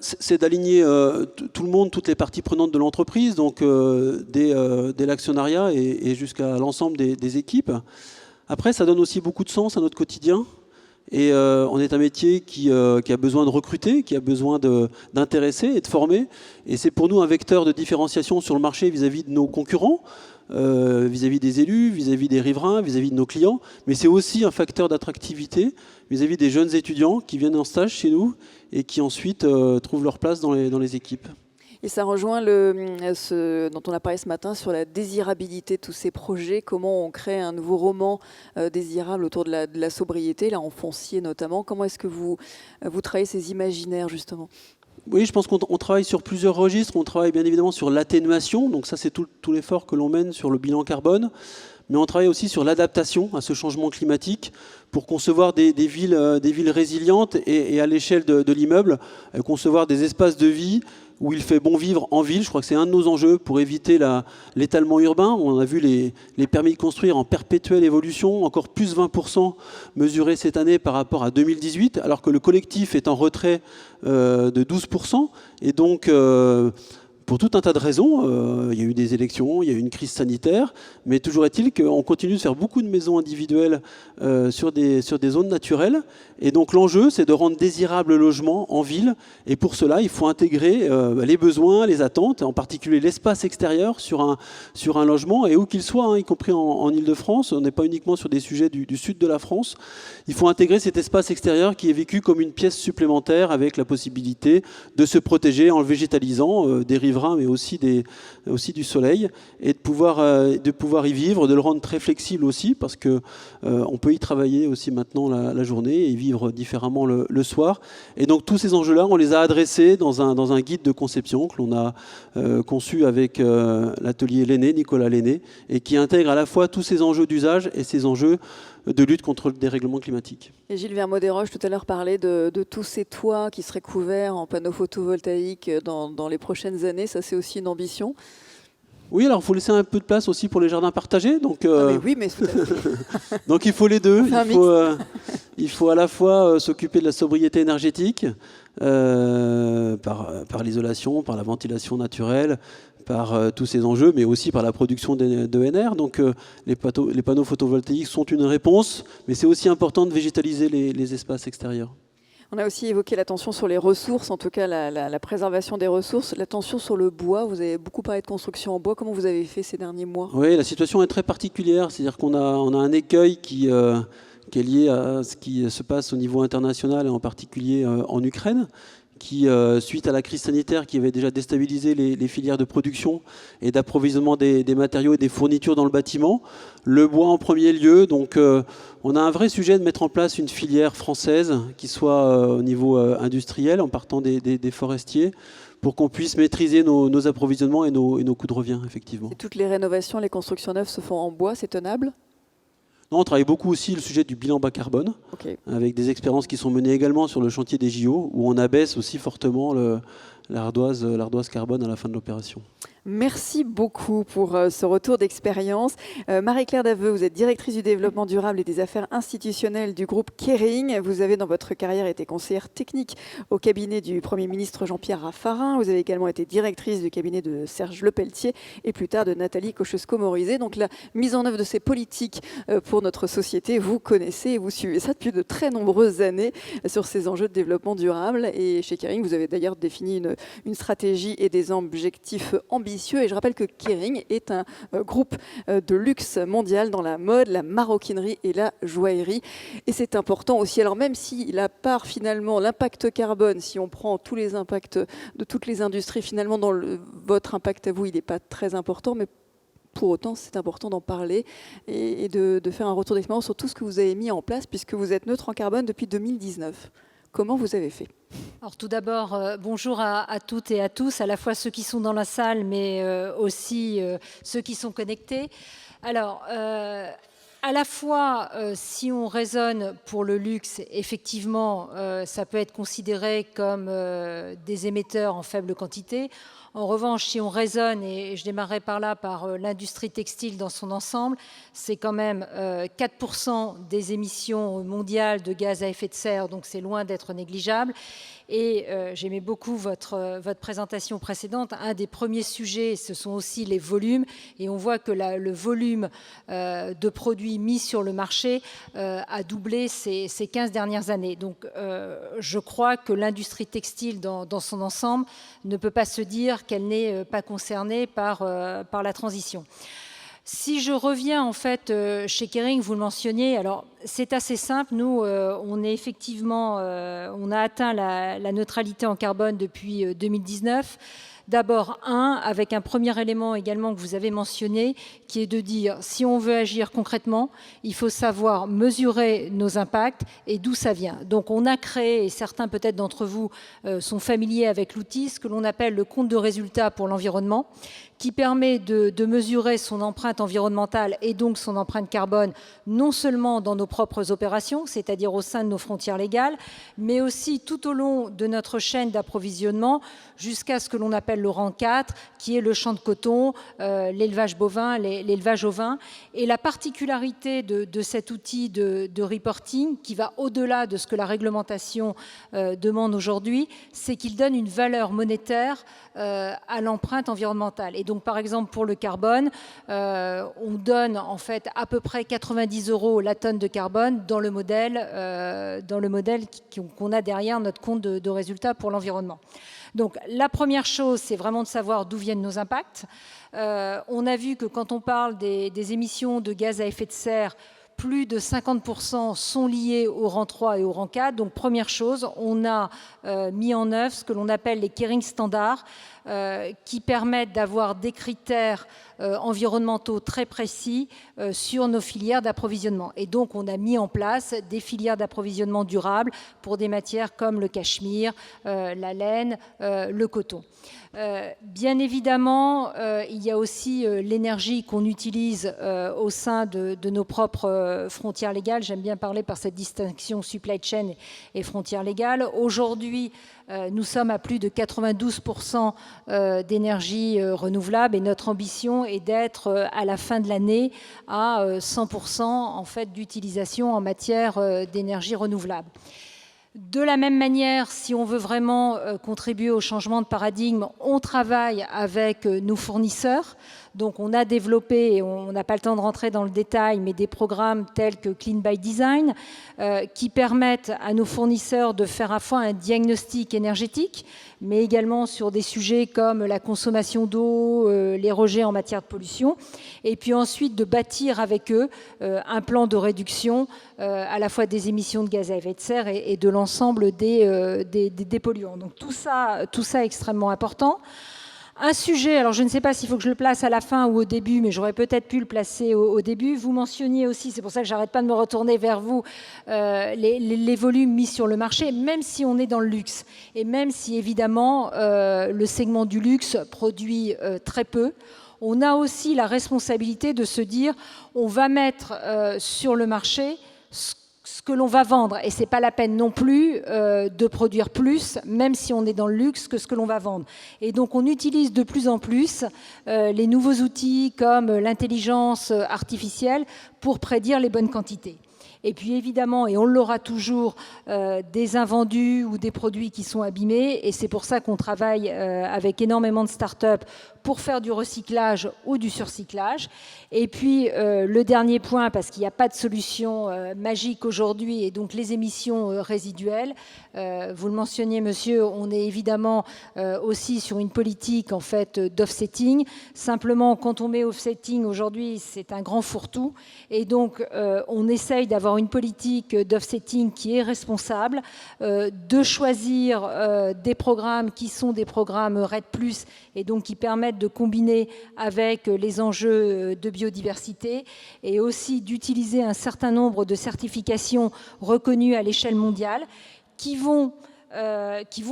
C'est d'aligner tout le monde, toutes les parties prenantes de l'entreprise, donc dès l'actionnariat et jusqu'à l'ensemble des équipes. Après, ça donne aussi beaucoup de sens à notre quotidien. Et on est un métier qui a besoin de recruter, qui a besoin d'intéresser et de former. Et c'est pour nous un vecteur de différenciation sur le marché vis-à-vis de nos concurrents, vis-à-vis des élus, vis-à-vis des riverains, vis-à-vis de nos clients. Mais c'est aussi un facteur d'attractivité vis-à-vis des jeunes étudiants qui viennent en stage chez nous et qui ensuite trouvent leur place dans les équipes. Et ça rejoint ce dont on a parlé ce matin sur la désirabilité de tous ces projets, comment on crée un nouveau roman désirable autour de la sobriété, là en foncier notamment. Comment est-ce que vous travaillez ces imaginaires justement? Oui, je pense qu'on travaille sur plusieurs registres. On travaille bien évidemment sur l'atténuation, donc ça c'est tout l'effort que l'on mène sur le bilan carbone. Mais on travaille aussi sur l'adaptation à ce changement climatique pour concevoir des villes résilientes et à l'échelle de l'immeuble, concevoir des espaces de vie où il fait bon vivre en ville. Je crois que c'est un de nos enjeux pour éviter l'étalement urbain. On a vu les permis de construire en perpétuelle évolution, encore plus 20% mesurés cette année par rapport à 2018, alors que le collectif est en retrait de 12%. Et donc, pour tout un tas de raisons, il y a eu des élections, il y a eu une crise sanitaire, mais toujours est-il qu'on continue de faire beaucoup de maisons individuelles sur des zones naturelles. Et donc l'enjeu, c'est de rendre désirable le logement en ville. Et pour cela, il faut intégrer les besoins, les attentes, en particulier l'espace extérieur sur un logement, et où qu'il soit, y compris en Ile-de-France. On n'est pas uniquement sur des sujets du sud de la France. Il faut intégrer cet espace extérieur qui est vécu comme une pièce supplémentaire, avec la possibilité de se protéger en le végétalisant des riverains, mais aussi du soleil, et de pouvoir y vivre, de le rendre très flexible aussi, parce que on peut y travailler aussi maintenant la journée et vivre différemment le soir. Et donc tous ces enjeux-là, on les a adressés dans un guide de conception que l'on a conçu avec l'atelier Lenné, Nicolas Lenné, et qui intègre à la fois tous ces enjeux d'usage et ces enjeux de lutte contre le dérèglement climatique. Et Gilles Vermaux-Desroches, tout à l'heure, parlait de tous ces toits qui seraient couverts en panneaux photovoltaïques dans les prochaines années. Ça, c'est aussi une ambition? Oui, alors il faut laisser un peu de place aussi pour les jardins partagés. Donc, mais oui, mais tout à fait. donc il faut les deux. Il faut à la fois s'occuper de la sobriété énergétique par l'isolation, par la ventilation naturelle, par tous ces enjeux, mais aussi par la production d'ENR. Donc les panneaux photovoltaïques sont une réponse, mais c'est aussi important de végétaliser les espaces extérieurs. On a aussi évoqué l'attention sur les ressources, en tout cas la préservation des ressources, l'attention sur le bois. Vous avez beaucoup parlé de construction en bois. Comment vous avez fait ces derniers mois? Oui, la situation est très particulière. C'est-à-dire qu'on a un écueil qui est lié à ce qui se passe au niveau international, et en particulier en Ukraine, qui, suite à la crise sanitaire qui avait déjà déstabilisé les filières de production et d'approvisionnement des matériaux et des fournitures dans le bâtiment. Le bois en premier lieu. Donc on a un vrai sujet de mettre en place une filière française qui soit au niveau industriel, en partant des forestiers, pour qu'on puisse maîtriser nos approvisionnements et nos coûts de revient, effectivement. Et toutes les rénovations, les constructions neuves se font en bois, c'est tenable? Non, on travaille beaucoup aussi le sujet du bilan bas carbone, avec des expériences qui sont menées également sur le chantier des JO, où on abaisse aussi fortement l'ardoise carbone à la fin de l'opération. Merci beaucoup pour ce retour d'expérience. Marie-Claire Daveu, vous êtes directrice du développement durable et des affaires institutionnelles du groupe Kering. Vous avez dans votre carrière été conseillère technique au cabinet du Premier ministre Jean-Pierre Raffarin. Vous avez également été directrice du cabinet de Serge Lepelletier et plus tard de Nathalie Kosciusko-Morizet. Donc la mise en œuvre de ces politiques pour notre société, vous connaissez et vous suivez ça depuis de très nombreuses années sur ces enjeux de développement durable. Et chez Kering, vous avez d'ailleurs défini une stratégie et des objectifs ambitieux. Et je rappelle que Kering est un groupe de luxe mondial dans la mode, la maroquinerie et la joaillerie. Et c'est important aussi. Alors même si la part finalement, l'impact carbone, si on prend tous les impacts de toutes les industries, finalement dans votre impact à vous, il n'est pas très important, mais pour autant, c'est important d'en parler et de faire un retour d'expérience sur tout ce que vous avez mis en place, puisque vous êtes neutre en carbone depuis 2019. Comment vous avez fait? Alors tout d'abord, bonjour à toutes et à tous, à la fois ceux qui sont dans la salle, mais aussi ceux qui sont connectés. Alors, à la fois, si on raisonne pour le luxe, effectivement, ça peut être considéré comme des émetteurs en faible quantité. En revanche, si on raisonne, et je démarrerai par là, par l'industrie textile dans son ensemble, c'est quand même 4% des émissions mondiales de gaz à effet de serre, donc c'est loin d'être négligeable. Et j'aimais beaucoup votre présentation précédente. Un des premiers sujets, ce sont aussi les volumes. Et on voit que le volume de produits mis sur le marché a doublé ces 15 dernières années. Donc je crois que l'industrie textile dans son ensemble ne peut pas se dire qu'elle n'est pas concernée par la transition. Si je reviens en fait chez Kering, vous le mentionniez, alors c'est assez simple. Nous, on est effectivement, on a atteint la neutralité en carbone depuis 2019. D'abord, avec un premier élément également que vous avez mentionné, qui est de dire, si on veut agir concrètement, il faut savoir mesurer nos impacts et d'où ça vient. Donc on a créé, et certains peut-être d'entre vous sont familiers avec l'outil, ce que l'on appelle le compte de résultats pour l'environnement, qui permet de mesurer son empreinte environnementale et donc son empreinte carbone, non seulement dans nos propres opérations, c'est-à-dire au sein de nos frontières légales, mais aussi tout au long de notre chaîne d'approvisionnement, jusqu'à ce que l'on appelle le rang 4, qui est le champ de coton, l'élevage bovin, l'élevage ovin. Et la particularité de cet outil de reporting, qui va au-delà de ce que la réglementation demande aujourd'hui, c'est qu'il donne une valeur monétaire à l'empreinte environnementale. Et donc, par exemple, pour le carbone, on donne en fait à peu près 90 € la tonne de carbone dans le modèle qu'on a derrière notre compte de résultats pour l'environnement. Donc, la première chose, c'est vraiment de savoir d'où viennent nos impacts. On a vu que quand on parle des émissions de gaz à effet de serre, plus de 50% sont liés au rang 3 et au rang 4. Donc, première chose, on a mis en œuvre ce que l'on appelle les Kering standards, qui permettent d'avoir des critères environnementaux très précis sur nos filières d'approvisionnement. Et donc, on a mis en place des filières d'approvisionnement durables pour des matières comme le cachemire, la laine, le coton. Bien évidemment, il y a aussi l'énergie qu'on utilise au sein de nos propres frontières légales. J'aime bien parler par cette distinction supply chain et frontières légales. Aujourd'hui, nous sommes à plus de 92% d'énergie renouvelable et notre ambition est d'être à la fin de l'année à 100% en fait, d'utilisation en matière d'énergie renouvelable. De la même manière, si on veut vraiment contribuer au changement de paradigme, on travaille avec nos fournisseurs. Donc on a développé, et on n'a pas le temps de rentrer dans le détail, mais des programmes tels que Clean by Design qui permettent à nos fournisseurs de faire à la fois un diagnostic énergétique, mais également sur des sujets comme la consommation d'eau, les rejets en matière de pollution, et puis ensuite de bâtir avec eux un plan de réduction à la fois des émissions de gaz à effet de serre et de l'ensemble des polluants. Donc tout ça est extrêmement important. Un sujet, alors je ne sais pas s'il faut que je le place à la fin ou au début, mais j'aurais peut-être pu le placer au début. Vous mentionniez aussi, c'est pour ça que j'arrête pas de me retourner vers vous, les volumes mis sur le marché, même si on est dans le luxe. Et même si évidemment le segment du luxe produit très peu, on a aussi la responsabilité de se dire on va mettre sur le marché ce que l'on va vendre. Et ce n'est pas la peine non plus de produire plus, même si on est dans le luxe, que ce que l'on va vendre. Et donc on utilise de plus en plus les nouveaux outils comme l'intelligence artificielle pour prédire les bonnes quantités. Et puis évidemment, et on l'aura toujours, des invendus ou des produits qui sont abîmés. Et c'est pour ça qu'on travaille avec énormément de start-up pour faire du recyclage ou du surcyclage. Et puis le dernier point, parce qu'il n'y a pas de solution magique aujourd'hui, et donc les émissions résiduelles. Vous le mentionniez, monsieur, on est évidemment aussi sur une politique en fait d'offsetting. Simplement, quand on met offsetting aujourd'hui, c'est un grand fourre-tout. Et donc, on essaye d'avoir une politique d'offsetting qui est responsable, de choisir des programmes qui sont des programmes REDD+, et donc qui permettent de combiner avec les enjeux de biodiversité, et aussi d'utiliser un certain nombre de certifications reconnues à l'échelle mondiale qui vont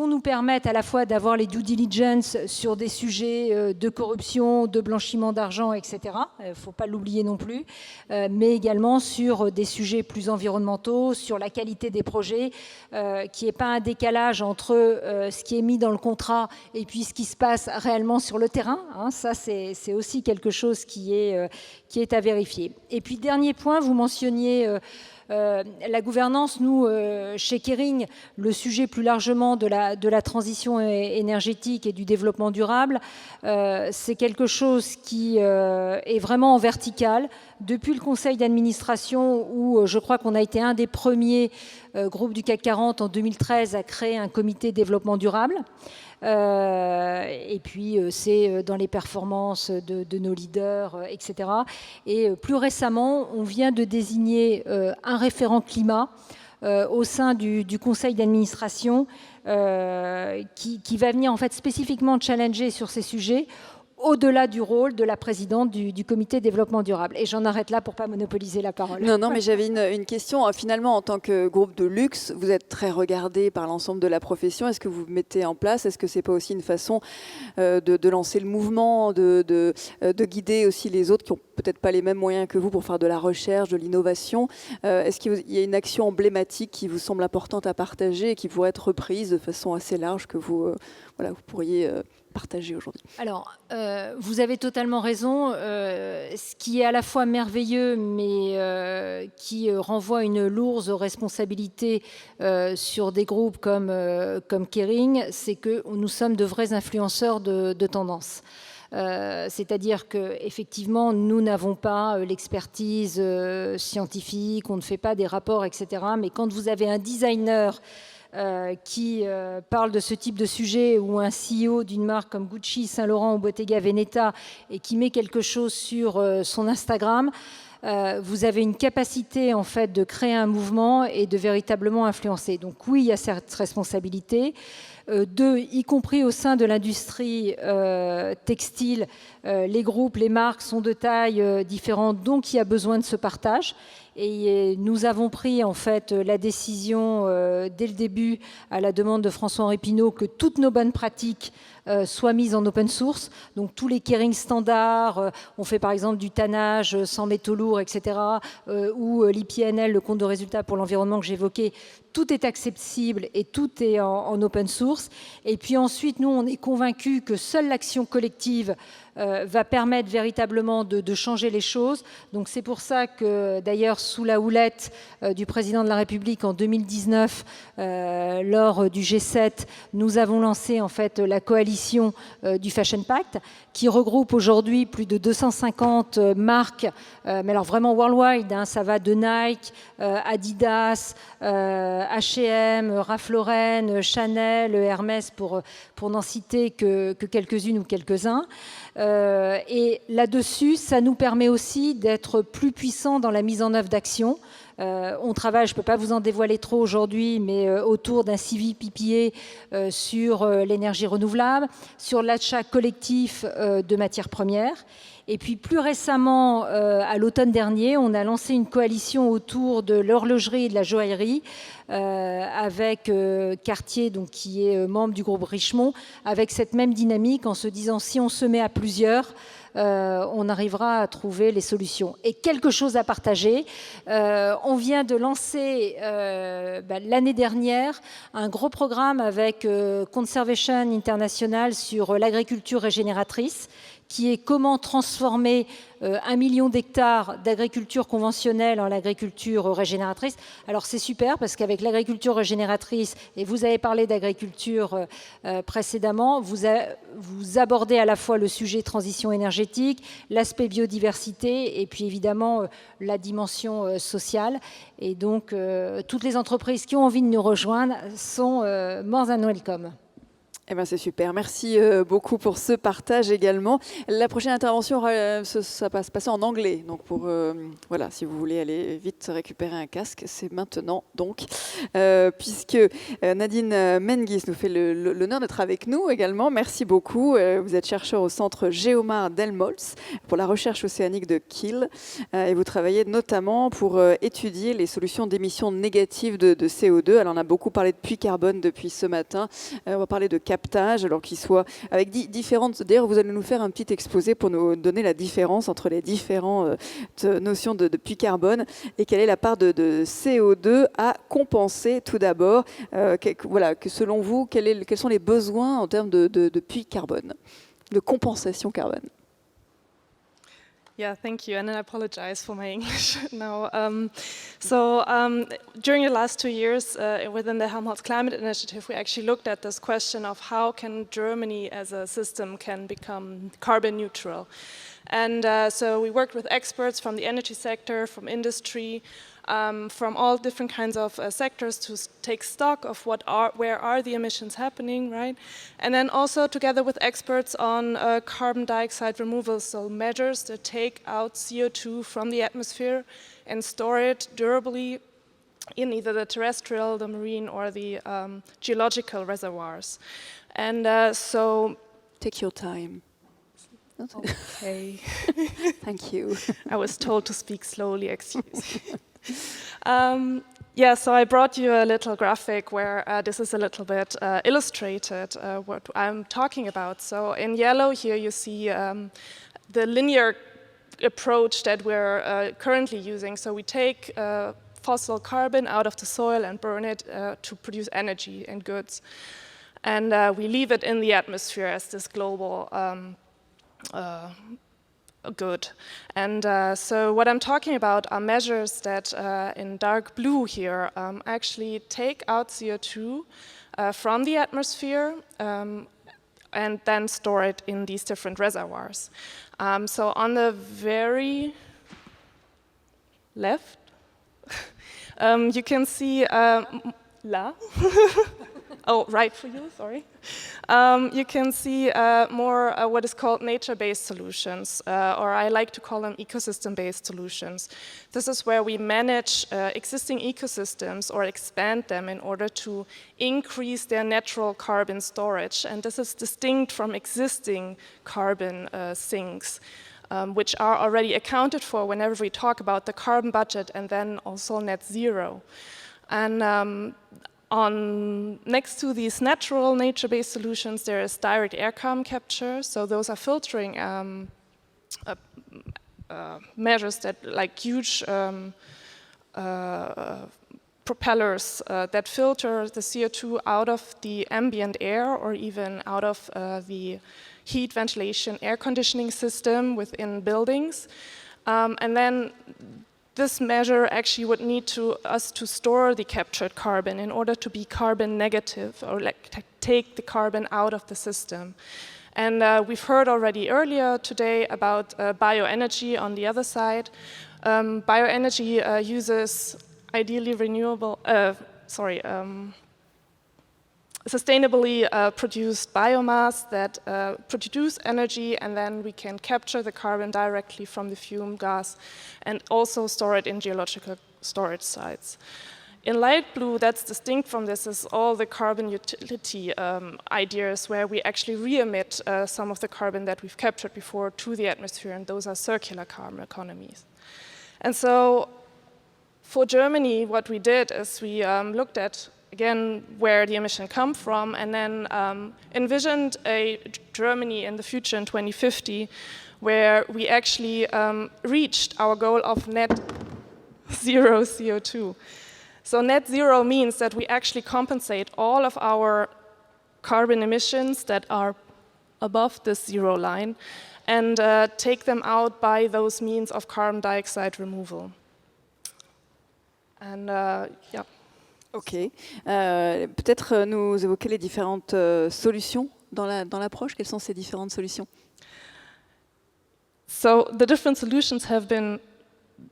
nous permettre à la fois d'avoir les due diligence sur des sujets de corruption, de blanchiment d'argent, etc. Il ne faut pas l'oublier non plus, mais également sur des sujets plus environnementaux, sur la qualité des projets, qu'il n'y ait pas un décalage entre ce qui est mis dans le contrat et puis ce qui se passe réellement sur le terrain. Hein, ça, c'est aussi quelque chose qui est à vérifier. Et puis, dernier point, vous mentionniez... la gouvernance, nous, chez Kering, le sujet plus largement de la transition énergétique et du développement durable, c'est quelque chose qui est vraiment en vertical. Depuis le conseil d'administration, où je crois qu'on a été un des premiers groupes du CAC 40 en 2013 à créer un comité développement durable. Et puis c'est dans les performances de nos leaders, etc. Et plus récemment, on vient de désigner un référent climat au sein du conseil d'administration qui va venir en fait spécifiquement challenger sur ces sujets, au-delà du rôle de la présidente du comité développement durable. Et j'en arrête là pour ne pas monopoliser la parole. Non, mais j'avais une question. Finalement, en tant que groupe de luxe, vous êtes très regardé par l'ensemble de la profession. Est-ce que vous mettez en place, est-ce que ce n'est pas aussi une façon de lancer le mouvement, de guider aussi les autres qui n'ont peut-être pas les mêmes moyens que vous pour faire de la recherche, de l'innovation? Est-ce qu'il y a une action emblématique qui vous semble importante à partager et qui pourrait être reprise de façon assez large que vous pourriez partager aujourd'hui? Alors, vous avez totalement raison. Ce qui est à la fois merveilleux, mais qui renvoie une lourde responsabilité sur des groupes comme Kering, c'est que nous sommes de vrais influenceurs de tendance. C'est-à-dire qu'effectivement, nous n'avons pas l'expertise scientifique, on ne fait pas des rapports, etc. Mais quand vous avez un designer qui parle de ce type de sujet, ou un CEO d'une marque comme Gucci, Saint-Laurent ou Bottega Veneta, et qui met quelque chose sur son Instagram, vous avez une capacité en fait de créer un mouvement et de véritablement influencer. Donc oui, il y a cette responsabilité. Deux, y compris au sein de l'industrie textile, les groupes, les marques sont de taille différente, donc il y a besoin de ce partage. Et nous avons pris en fait la décision dès le début, à la demande de François-Henri Pinault, que toutes nos bonnes pratiques soient mises en open source. Donc tous les Kering standards, on fait par exemple du tannage sans métaux lourds, etc. Ou l'IPNL, le compte de résultat pour l'environnement que j'évoquais, tout est accessible et tout est en open source. Et puis ensuite, nous, on est convaincus que seule l'action collective va permettre véritablement de changer les choses. Donc c'est pour ça que d'ailleurs sous la houlette du président de la République en 2019, lors du G7, nous avons lancé en fait la coalition du Fashion Pact, qui regroupe aujourd'hui plus de 250 marques, mais alors vraiment worldwide, hein, ça va de Nike, Adidas, H&M, Ralph Lauren, Chanel, Hermès, pour n'en citer que quelques-unes ou quelques-uns. Et là-dessus, ça nous permet aussi d'être plus puissants dans la mise en œuvre d'actions. On travaille, je ne peux pas vous en dévoiler trop aujourd'hui, mais autour d'un CVPPA sur l'énergie renouvelable, sur l'achat collectif de matières premières. Et puis plus récemment, à l'automne dernier, on a lancé une coalition autour de l'horlogerie et de la joaillerie avec Cartier, donc, qui est membre du groupe Richemont, avec cette même dynamique en se disant si on se met à plusieurs, on arrivera à trouver les solutions. Et quelque chose à partager. On vient de lancer l'année dernière un gros programme avec Conservation International sur l'agriculture régénératrice, qui est comment transformer 1 million d'hectares d'agriculture conventionnelle en agriculture régénératrice. Alors c'est super parce qu'avec l'agriculture régénératrice, et vous avez parlé d'agriculture précédemment, vous abordez à la fois le sujet transition énergétique, l'aspect biodiversité et puis évidemment la dimension sociale. Et donc toutes les entreprises qui ont envie de nous rejoindre sont more than welcome. Eh ben c'est super, merci beaucoup pour ce partage également. La prochaine intervention, ça va se passer en anglais, donc voilà, si vous voulez aller vite récupérer un casque, c'est maintenant donc, puisque Nadine Menguis nous fait l'honneur d'être avec nous également. Merci beaucoup. Vous êtes chercheur au centre Géomar d'Helmholtz pour la recherche océanique de Kiel et vous travaillez notamment pour étudier les solutions d'émissions négatives de CO2. Alors on a beaucoup parlé de puits carbone depuis ce matin. On va parler de captage, alors qu'il soit avec différentes... D'ailleurs, vous allez nous faire un petit exposé pour nous donner la différence entre les différentes notions de puits carbone et quelle est la part de CO2 à compenser tout d'abord. Voilà, que selon vous, quels sont les besoins en termes de puits carbone, de compensation carbone? Yeah, thank you, and I apologize for my English now. During the last 2 years within the Helmholtz Climate Initiative, we actually looked at this question of how can Germany as a system can become carbon neutral. And so we worked with experts from the energy sector, from industry, from all different kinds of sectors to take stock of where are the emissions happening, right? And then also together with experts on carbon dioxide removal, so measures that take out CO2 from the atmosphere and store it durably in either the terrestrial, the marine, or the geological reservoirs. And so... Take your time. Okay. Thank you. I was told to speak slowly, excuse me. Yeah, so I brought you a little graphic where this is a little bit illustrated what I'm talking about. So in yellow here you see the linear approach that we're currently using. So we take fossil carbon out of the soil and burn it to produce energy and goods. And we leave it in the atmosphere as this global good. And so what I'm talking about are measures that in dark blue here actually take out CO2 from the atmosphere and then store it in these different reservoirs. So on the very left, you can see oh, right for you, sorry. You can see more what is called nature-based solutions, or I like to call them ecosystem-based solutions. This is where we manage existing ecosystems or expand them in order to increase their natural carbon storage. And this is distinct from existing carbon sinks, which are already accounted for whenever we talk about the carbon budget and then also net zero. And next to these natural nature-based solutions, there is direct air carbon capture. So those are filtering measures that, like huge propellers that filter the CO2 out of the ambient air or even out of the heat, ventilation, air conditioning system within buildings. And then this measure actually would need us to store the captured carbon in order to be carbon negative, or take the carbon out of the system. And we've heard already earlier today about bioenergy on the other side. Bioenergy uses ideally sustainably produced biomass that produce energy, and then we can capture the carbon directly from the fume gas and also store it in geological storage sites. In light blue, that's distinct from this, is all the carbon utility ideas where we actually re-emit some of the carbon that we've captured before to the atmosphere, and those are circular carbon economies. And so for Germany, what we did is we looked at, again, where the emission come from, and then envisioned a Germany in the future in 2050, where we actually reached our goal of net zero CO2. So net zero means that we actually compensate all of our carbon emissions that are above this zero line and take them out by those means of carbon dioxide removal. And yeah. Ok. Peut-être nous évoquer les différentes solutions dans l'approche. Quelles sont ces différentes solutions? So the different solutions have been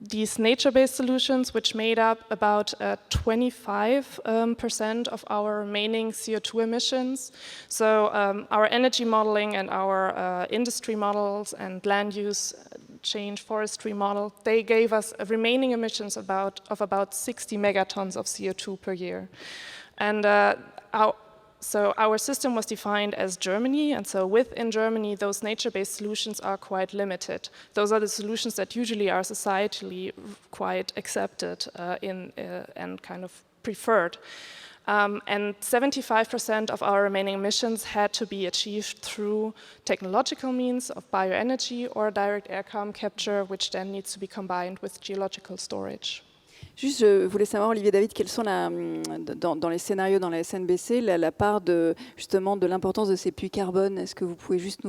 these nature-based solutions, which made up about 25% of our remaining CO2 emissions. So our energy modeling and our industry models and land use change forestry model, they gave us remaining emissions of about 60 megatons of CO2 per year. And so our system was defined as Germany, and so within Germany, those nature-based solutions are quite limited. Those are the solutions that usually are societally quite accepted and kind of preferred. And 75% of our remaining emissions had to be achieved through technological means of bioenergy or direct air carbon capture, which then needs to be combined with geological storage. Juste, je voulais savoir, Olivier David, quels sont dans les scénarios dans la SNBC la part justement de l'importance de ces puits carbone. Est-ce que vous pouvez juste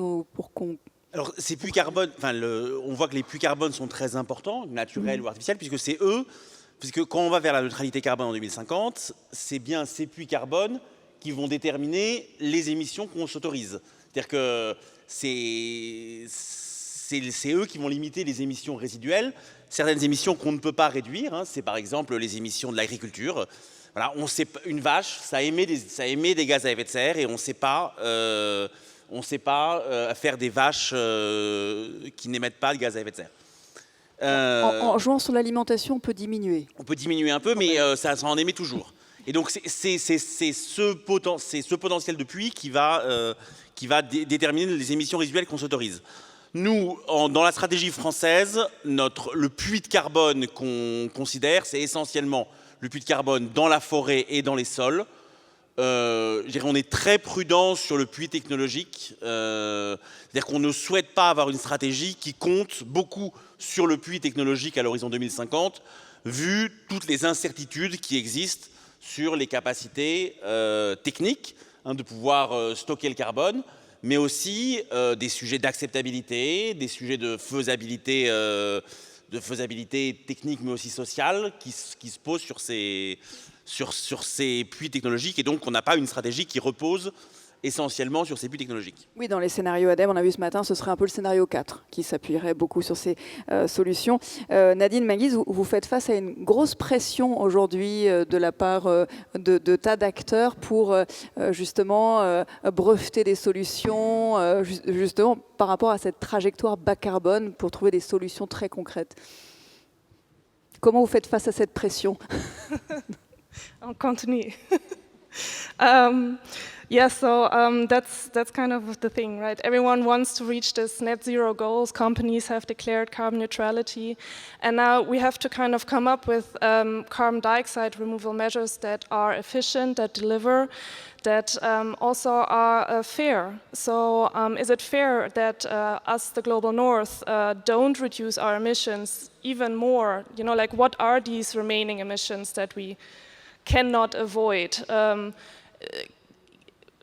Alors, ces puits carbone, on voit que les puits carbone sont très importants, naturels ou artificiels, puisque quand on va vers la neutralité carbone en 2050, c'est bien ces puits carbone qui vont déterminer les émissions qu'on s'autorise. C'est-à-dire que c'est eux qui vont limiter les émissions résiduelles. Certaines émissions qu'on ne peut pas réduire, c'est par exemple les émissions de l'agriculture. Voilà, une vache, ça émet des gaz à effet de serre et on ne sait pas faire des vaches qui n'émettent pas de gaz à effet de serre. En jouant sur l'alimentation, on peut diminuer. On peut diminuer un peu, mais ça en émet toujours. Et donc c'est ce potentiel de puits qui va déterminer les émissions résiduelles qu'on s'autorise. Nous, dans la stratégie française, le puits de carbone qu'on considère, c'est essentiellement le puits de carbone dans la forêt et dans les sols. On est très prudent sur le puits technologique. C'est-à-dire qu'on ne souhaite pas avoir une stratégie qui compte beaucoup sur le puits technologique à l'horizon 2050, vu toutes les incertitudes qui existent sur les capacités techniques de pouvoir stocker le carbone, mais aussi des sujets d'acceptabilité, des sujets de faisabilité technique, mais aussi sociale, qui se posent sur ces puits technologiques. Et donc, on n'a pas une stratégie qui repose essentiellement sur ces puits technologiques. Oui, dans les scénarios ADEME, on a vu ce matin, ce serait un peu le scénario 4 qui s'appuierait beaucoup sur ces solutions. Nadine Menguiz, vous faites face à une grosse pression aujourd'hui de la part de tas d'acteurs pour justement breveter des solutions, justement par rapport à cette trajectoire bas carbone pour trouver des solutions très concrètes. Comment vous faites face à cette pression? On continue. Yeah, so that's kind of the thing, right? Everyone wants to reach this net zero goals. Companies have declared carbon neutrality. And now we have to kind of come up with carbon dioxide removal measures that are efficient, that deliver, that also are fair. So is it fair that us, the Global North, don't reduce our emissions even more? You know, like what are these remaining emissions that we cannot avoid?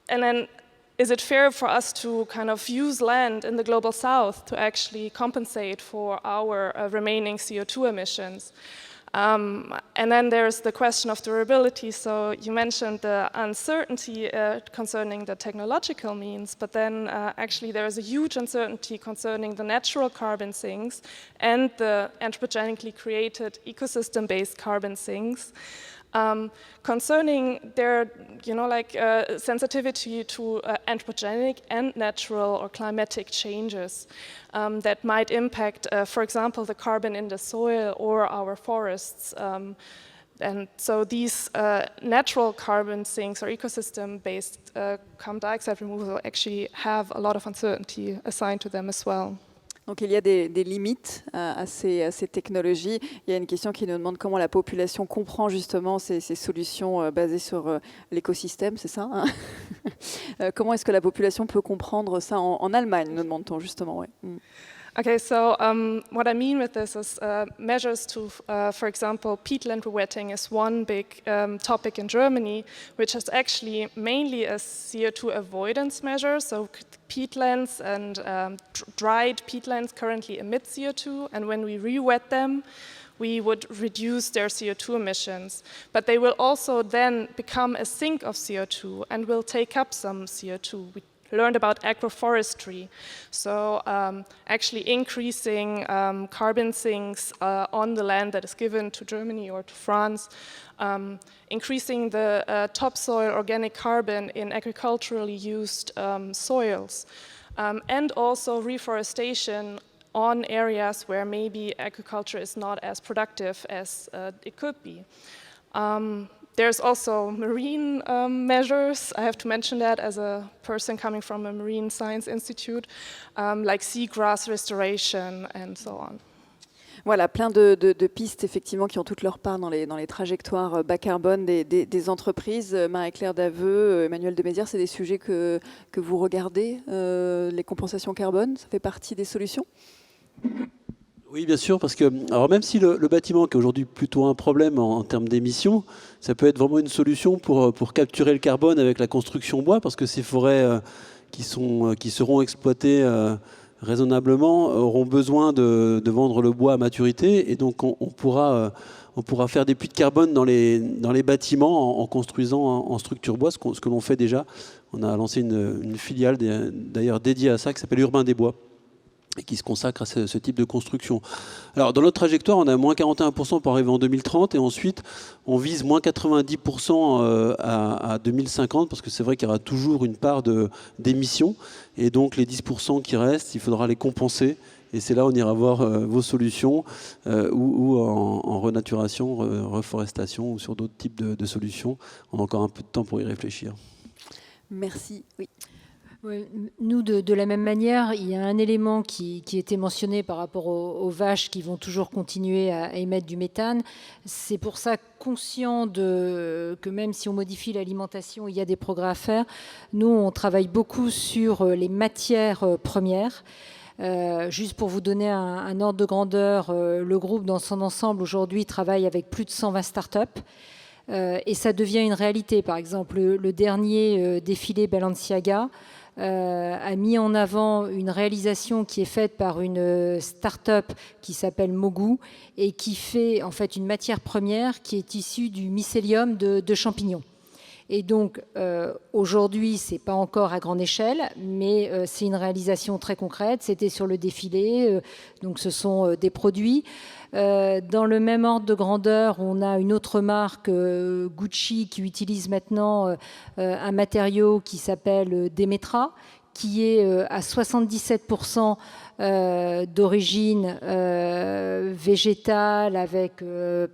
And then, is it fair for us to kind of use land in the Global South to actually compensate for our remaining CO2 emissions? And then there's the question of durability. So you mentioned the uncertainty concerning the technological means, but then actually there is a huge uncertainty concerning the natural carbon sinks and the anthropogenically created ecosystem-based carbon sinks. Concerning their, sensitivity to anthropogenic and natural or climatic changes that might impact, for example, the carbon in the soil or our forests. And so these natural carbon sinks or ecosystem-based carbon dioxide removal actually have a lot of uncertainty assigned to them as well. Donc il y a des limites à ces technologies. Il y a une question qui nous demande comment la population comprend justement ces solutions basées sur l'écosystème, c'est ça, hein? Comment est-ce que la population peut comprendre ça en Allemagne, nous demande-t-on justement, ouais. Okay, so what I mean with this is measures to, for example, peatland rewetting is one big topic in Germany, which is actually mainly a CO2 avoidance measure. So peatlands and dried peatlands currently emit CO2, and when we re-wet them, we would reduce their CO2 emissions. But they will also then become a sink of CO2 and will take up some CO2. We learned about agroforestry, so actually increasing carbon sinks on the land that is given to Germany or to France, increasing the topsoil organic carbon in agriculturally used soils, and also reforestation on areas where maybe agriculture is not as productive as it could be. There's also marine measures. I have to mention that as a person coming from a marine science institute, like seagrass restoration and so on. Voilà, plein de pistes effectivement qui ont toute leur part dans les trajectoires bas carbone des entreprises. Marie-Claire Daveux, Emmanuel de Mézières, c'est des sujets que vous regardez, les compensations carbone, ça fait partie des solutions ? Oui, bien sûr, parce que alors même si le bâtiment, qui est aujourd'hui plutôt un problème en termes d'émissions, ça peut être vraiment une solution pour capturer le carbone avec la construction bois, parce que ces forêts qui seront exploitées raisonnablement auront besoin de vendre le bois à maturité, et donc on pourra faire des puits de carbone dans les bâtiments en construisant en structure bois, ce que l'on fait déjà. On a lancé une filiale d'ailleurs dédiée à ça qui s'appelle Urbain des Bois, et qui se consacre à ce type de construction. Alors, dans notre trajectoire, on a moins 41% pour arriver en 2030, et ensuite, on vise moins 90% à 2050, parce que c'est vrai qu'il y aura toujours une part d'émissions, et donc les 10% qui restent, il faudra les compenser, et c'est là où on ira voir vos solutions, ou en renaturation, reforestation, ou sur d'autres types de solutions. On a encore un peu de temps pour y réfléchir. Merci, oui. Oui, nous, de la même manière, il y a un élément qui était mentionné par rapport aux vaches qui vont toujours continuer à émettre du méthane. C'est pour ça, conscient que même si on modifie l'alimentation, il y a des progrès à faire. Nous, on travaille beaucoup sur les matières premières. Juste pour vous donner un ordre de grandeur, le groupe dans son ensemble aujourd'hui travaille avec plus de 120 startups. Et ça devient une réalité. Par exemple, le dernier défilé Balenciaga a mis en avant une réalisation qui est faite par une start-up qui s'appelle Mogu et qui fait en fait une matière première qui est issue du mycélium de champignons. Et donc, aujourd'hui, ce n'est pas encore à grande échelle, mais c'est une réalisation très concrète. C'était sur le défilé, donc ce sont des produits. Dans le même ordre de grandeur, on a une autre marque, Gucci, qui utilise maintenant un matériau qui s'appelle Demetra, qui est à 77% d'origine végétale, avec,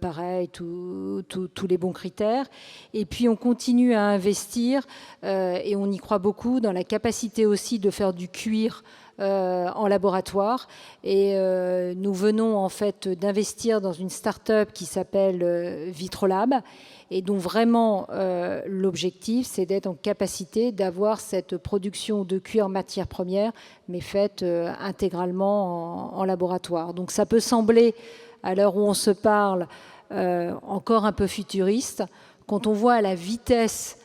pareil, tous les bons critères. Et puis, on continue à investir, et on y croit beaucoup, dans la capacité aussi de faire du cuir en laboratoire. Et nous venons en fait d'investir dans une start-up qui s'appelle Vitrolab, et dont vraiment l'objectif, c'est d'être en capacité d'avoir cette production de cuir matière première, mais faite intégralement en laboratoire. Donc ça peut sembler, à l'heure où on se parle, encore un peu futuriste. Quand on voit à la vitesse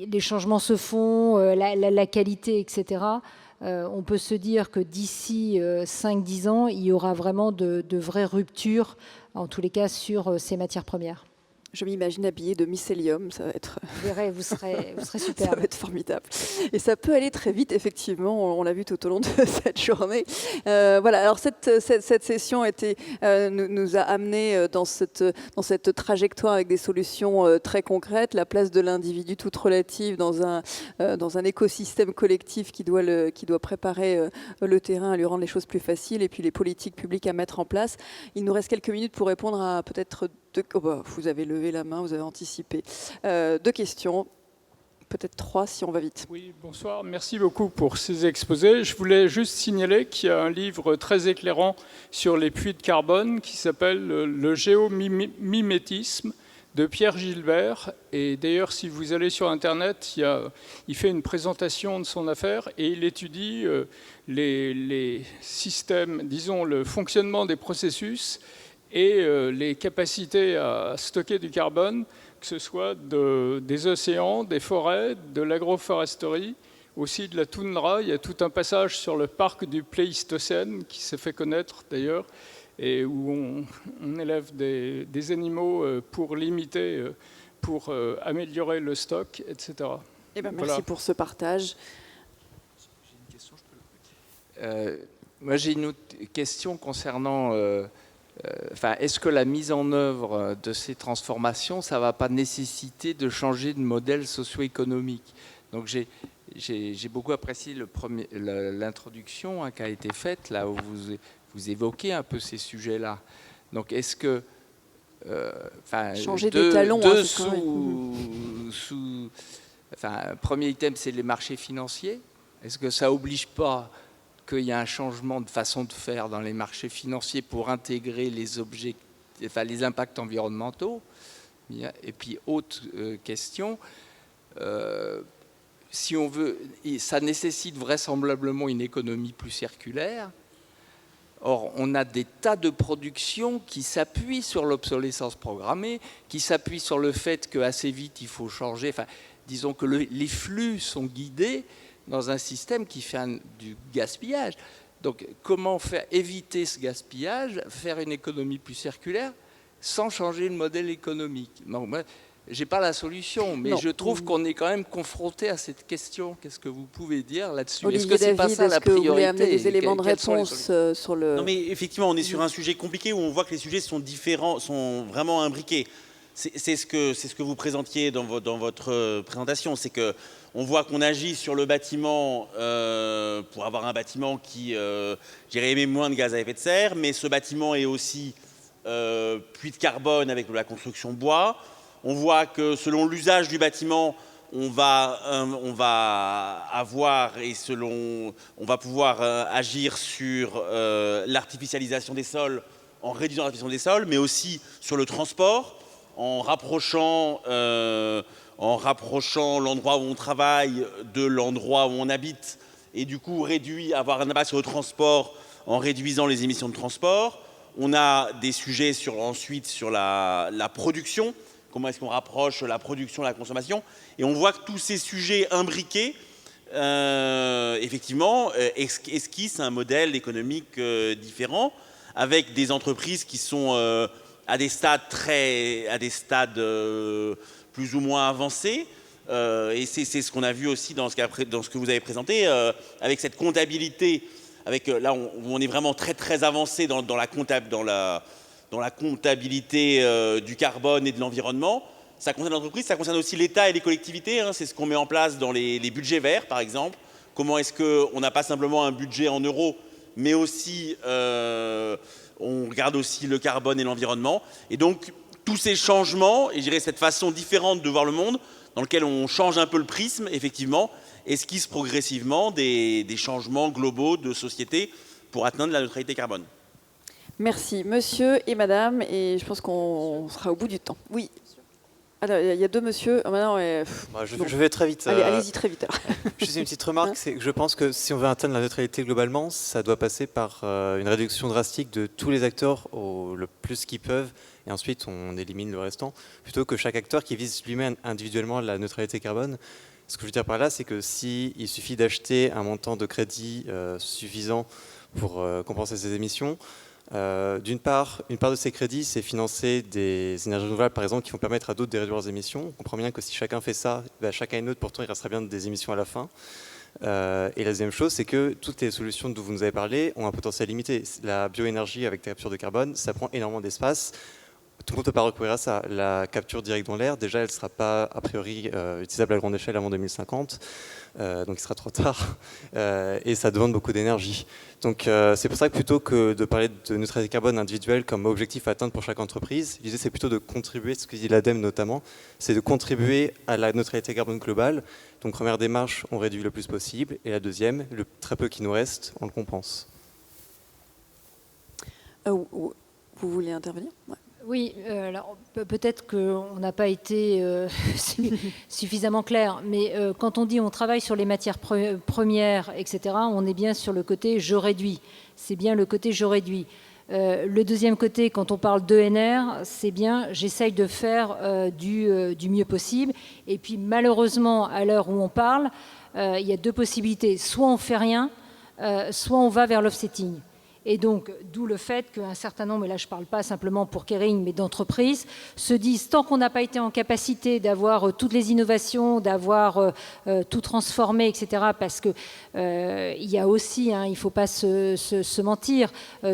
les changements se font, la qualité, etc., on peut se dire que d'ici 5-10 ans, il y aura vraiment de vraies ruptures, en tous les cas, sur ces matières premières. Je m'imagine habillée de mycélium, ça va être... Vous verrez, vous serez Ça superbe. va être formidable. Et ça peut aller très vite, effectivement, on l'a vu tout au long de cette journée. Voilà, alors cette session nous a amené dans cette trajectoire avec des solutions très concrètes, la place de l'individu toute relative dans un écosystème collectif qui doit préparer le terrain à lui rendre les choses plus faciles, et puis les politiques publiques à mettre en place. Il nous reste quelques minutes pour répondre à peut-être vous avez levé la main, vous avez anticipé. 2 questions, peut-être 3 si on va vite. Oui, bonsoir. Merci beaucoup pour ces exposés. Je voulais juste signaler qu'il y a un livre très éclairant sur les puits de carbone qui s'appelle « Le géomimétisme » de Pierre Gilbert. Et d'ailleurs, si vous allez sur Internet, il fait une présentation de son affaire et il étudie les systèmes, disons, le fonctionnement des processus et les capacités à stocker du carbone, que ce soit des océans, des forêts, de l'agroforesterie, aussi de la toundra. Il y a tout un passage sur le parc du Pléistocène qui s'est fait connaître d'ailleurs, et où on élève des animaux pour limiter, pour améliorer le stock, etc. Eh ben, merci Voilà. pour ce partage. J'ai une question, moi j'ai une autre question concernant... est-ce que la mise en œuvre de ces transformations, ça ne va pas nécessiter de changer de modèle socio-économique? Donc j'ai beaucoup apprécié l'introduction qui a été faite, là où vous évoquez un peu ces sujets-là. Donc est-ce que... changer des talons. Premier item, c'est les marchés financiers. Est-ce que ça n'oblige pas qu'il y a un changement de façon de faire dans les marchés financiers pour intégrer les impacts environnementaux? Et puis, autre question, si on veut, ça nécessite vraisemblablement une économie plus circulaire. Or, on a des tas de productions qui s'appuient sur l'obsolescence programmée, qui s'appuient sur le fait qu'assez vite, il faut changer. Enfin, disons que les flux sont guidés dans un système qui fait du gaspillage. Donc, comment faire éviter ce gaspillage, faire une économie plus circulaire, sans changer le modèle économique? Donc, moi, je n'ai pas la solution, mais je trouve qu'on est quand même confronté à cette question. Qu'est-ce que vous pouvez dire là-dessus? Est-ce que c'est pas ça la priorité? Vous voulez amener des éléments de réponse sur le... Non, mais effectivement, on est sur un sujet compliqué où on voit que les sujets sont différents, sont vraiment imbriqués. C'est ce que vous présentiez dans votre présentation, c'est que on voit qu'on agit sur le bâtiment pour avoir un bâtiment qui émet moins de gaz à effet de serre, mais ce bâtiment est aussi puits de carbone avec de la construction bois. On voit que selon l'usage du bâtiment, on va avoir et on va pouvoir agir sur l'artificialisation des sols en réduisant l'artificialisation des sols, mais aussi sur le transport en rapprochant l'endroit où on travaille de l'endroit où on habite et du coup avoir un impact sur le transport en réduisant les émissions de transport. On a des sujets ensuite sur la production. Comment est-ce qu'on rapproche la production et la consommation? Et on voit que tous ces sujets imbriqués, effectivement, esquissent un modèle économique différent, avec des entreprises qui sont à des stades plus ou moins avancés. Et c'est ce qu'on a vu aussi dans ce que vous avez présenté, avec cette comptabilité. Là, on est vraiment très très avancé dans la comptabilité du carbone et de l'environnement. Ça concerne l'entreprise, ça concerne aussi l'État et les collectivités. C'est ce qu'on met en place dans les budgets verts, par exemple. Comment est-ce qu'on n'a pas simplement un budget en euros, mais aussi on regarde aussi le carbone et l'environnement. Et donc, tous ces changements, et je dirais cette façon différente de voir le monde, dans lequel on change un peu le prisme, effectivement, esquisse progressivement des changements globaux de société pour atteindre la neutralité carbone. Merci, monsieur et madame, et je pense qu'on sera au bout du temps. Oui. Alors, il y a 2 monsieur. Oh, maintenant, je vais très vite. Allez-y très vite. Alors. Juste une petite remarque, c'est que je pense que si on veut atteindre la neutralité globalement, ça doit passer par une réduction drastique de tous les acteurs le plus qu'ils peuvent, et ensuite on élimine le restant, plutôt que chaque acteur qui vise lui-même individuellement la neutralité carbone. Ce que je veux dire par là, c'est que s'il suffit d'acheter un montant de crédit suffisant pour compenser ces émissions, D'une part, une part de ces crédits, c'est financer des énergies renouvelables, par exemple, qui vont permettre à d'autres de réduire leurs émissions. On comprend bien que si chacun fait ça, chacun est neutre, pourtant il restera bien des émissions à la fin. Et la deuxième chose, c'est que toutes les solutions dont vous nous avez parlé ont un potentiel limité. La bioénergie avec capture de carbone, ça prend énormément d'espace. Tout le monde ne peut pas recourir à ça. La capture directe dans l'air, déjà, elle ne sera pas a priori utilisable à grande échelle avant 2050. Donc il sera trop tard. Et ça demande beaucoup d'énergie. Donc c'est pour ça que plutôt que de parler de neutralité carbone individuelle comme objectif à atteindre pour chaque entreprise, l'idée c'est plutôt de contribuer, ce que dit l'ADEME notamment, c'est de contribuer à la neutralité carbone globale. Donc première démarche, on réduit le plus possible. Et la deuxième, le très peu qui nous reste, on le compense. Vous voulez intervenir? Ouais. Oui, alors peut-être qu'on n'a pas été suffisamment clair, mais quand on dit on travaille sur les matières premières, etc., on est bien sur le côté je réduis. C'est bien le côté je réduis. Le deuxième côté, quand on parle d'ENR, c'est bien j'essaye de faire du mieux possible. Et puis malheureusement, à l'heure où on parle, il y a deux possibilités. Soit on ne fait rien, soit on va vers l'offsetting. Et donc, d'où le fait qu'un certain nombre, et là je ne parle pas simplement pour Kering, mais d'entreprises, se disent, tant qu'on n'a pas été en capacité d'avoir toutes les innovations, d'avoir tout transformé, etc., parce qu'il y a aussi, il ne faut pas se mentir,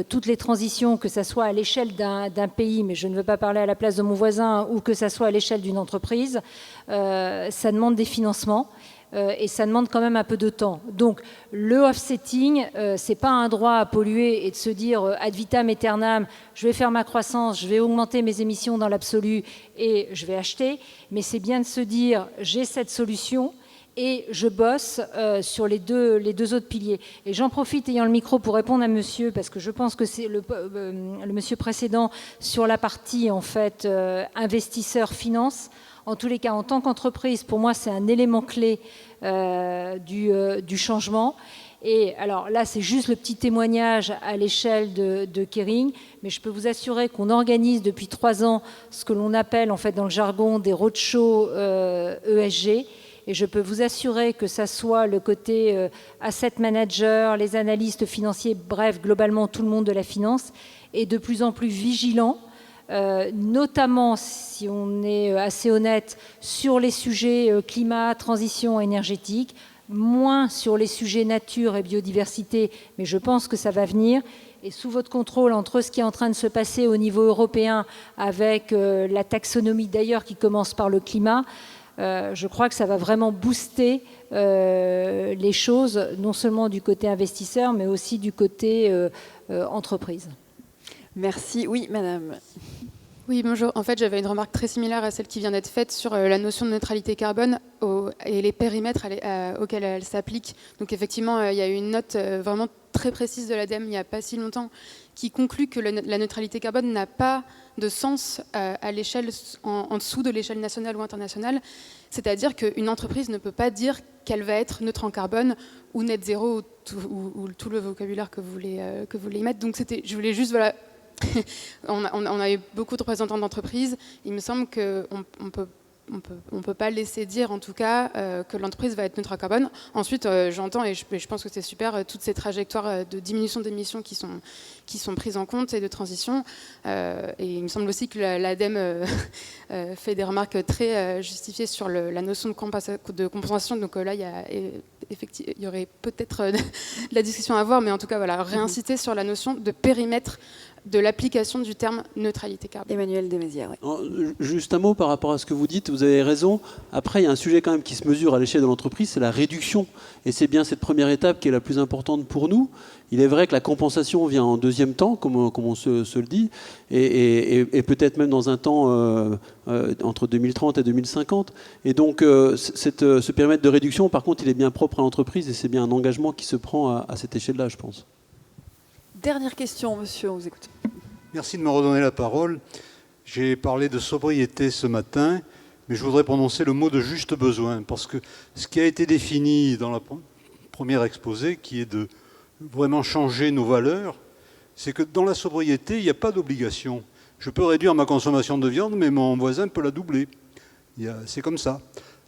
toutes les transitions, que ce soit à l'échelle d'un pays, mais je ne veux pas parler à la place de mon voisin, ou que ce soit à l'échelle d'une entreprise, ça demande des financements. Et ça demande quand même un peu de temps. Donc le offsetting, c'est pas un droit à polluer et de se dire ad vitam aeternam, je vais faire ma croissance, je vais augmenter mes émissions dans l'absolu et je vais acheter, mais c'est bien de se dire j'ai cette solution et je bosse sur les deux autres piliers. Et j'en profite, ayant le micro, pour répondre à monsieur, parce que je pense que c'est le monsieur précédent sur la partie en fait investisseur finance. En tous les cas, en tant qu'entreprise, pour moi, c'est un élément clé du changement. Et alors là, c'est juste le petit témoignage à l'échelle de Kering, mais je peux vous assurer qu'on organise depuis 3 ans ce que l'on appelle en fait dans le jargon des roadshows ESG. Et je peux vous assurer que ça soit le côté asset manager, les analystes financiers, bref, globalement tout le monde de la finance, est de plus en plus vigilant. Notamment, si on est assez honnête, sur les sujets climat, transition énergétique, moins sur les sujets nature et biodiversité, mais je pense que ça va venir. Et sous votre contrôle, entre ce qui est en train de se passer au niveau européen, avec la taxonomie d'ailleurs qui commence par le climat, je crois que ça va vraiment booster les choses, non seulement du côté investisseur, mais aussi du côté entreprise. Merci. Oui, madame. Oui, bonjour. En fait, j'avais une remarque très similaire à celle qui vient d'être faite sur la notion de neutralité carbone et les périmètres auxquels elle s'applique. Donc effectivement, il y a eu une note vraiment très précise de l'ADEME il n'y a pas si longtemps qui conclut que la neutralité carbone n'a pas de sens à l'échelle en dessous de l'échelle nationale ou internationale. C'est-à-dire qu'une entreprise ne peut pas dire qu'elle va être neutre en carbone ou net zéro ou tout le vocabulaire que vous voulez y mettre. Donc je voulais juste on a eu beaucoup de représentants d'entreprises. Il me semble qu'on ne peut pas laisser dire, en tout cas, que l'entreprise va être neutre en carbone. Ensuite, j'entends, et je pense que c'est super, toutes ces trajectoires de diminution d'émissions qui sont prises en compte et de transition. Et il me semble aussi que l'ADEME fait des remarques très justifiées sur la notion de compensation. Donc là, il y aurait peut-être de la discussion à avoir, mais en tout cas, voilà, réinciter sur la notion de périmètre de l'application du terme neutralité carbone. Emmanuel Desmézières. Oui. Juste un mot par rapport à ce que vous dites, vous avez raison. Après, il y a un sujet quand même qui se mesure à l'échelle de l'entreprise, c'est la réduction. Et c'est bien cette première étape qui est la plus importante pour nous. Il est vrai que la compensation vient en deuxième temps, comme on se le dit, et peut-être même dans un temps entre 2030 et 2050. Et donc, ce périmètre de réduction, par contre, il est bien propre à l'entreprise et c'est bien un engagement qui se prend à cette échelle-là, je pense. Dernière question, monsieur, on vous écoute. Merci de me redonner la parole. J'ai parlé de sobriété ce matin, mais je voudrais prononcer le mot de juste besoin, parce que ce qui a été défini dans la première exposé, qui est de vraiment changer nos valeurs, c'est que dans la sobriété, il n'y a pas d'obligation. Je peux réduire ma consommation de viande, mais mon voisin peut la doubler. C'est comme ça.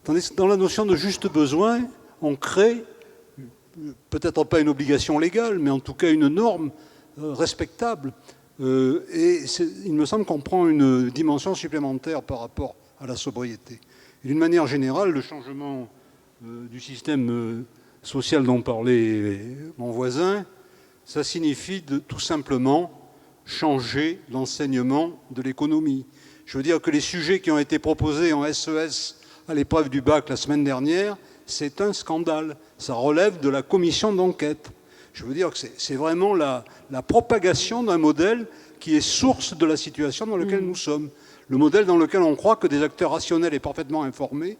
Tandis que dans la notion de juste besoin, on crée peut-être pas une obligation légale, mais en tout cas une norme respectable. Et il me semble qu'on prend une dimension supplémentaire par rapport à la sobriété. Et d'une manière générale, le changement du système social dont parlait mon voisin, ça signifie tout simplement changer l'enseignement de l'économie. Je veux dire que les sujets qui ont été proposés en SES à l'épreuve du bac la semaine dernière, c'est un scandale. Ça relève de la commission d'enquête. Je veux dire que c'est vraiment la propagation d'un modèle qui est source de la situation dans laquelle nous sommes. Le modèle dans lequel on croit que des acteurs rationnels et parfaitement informés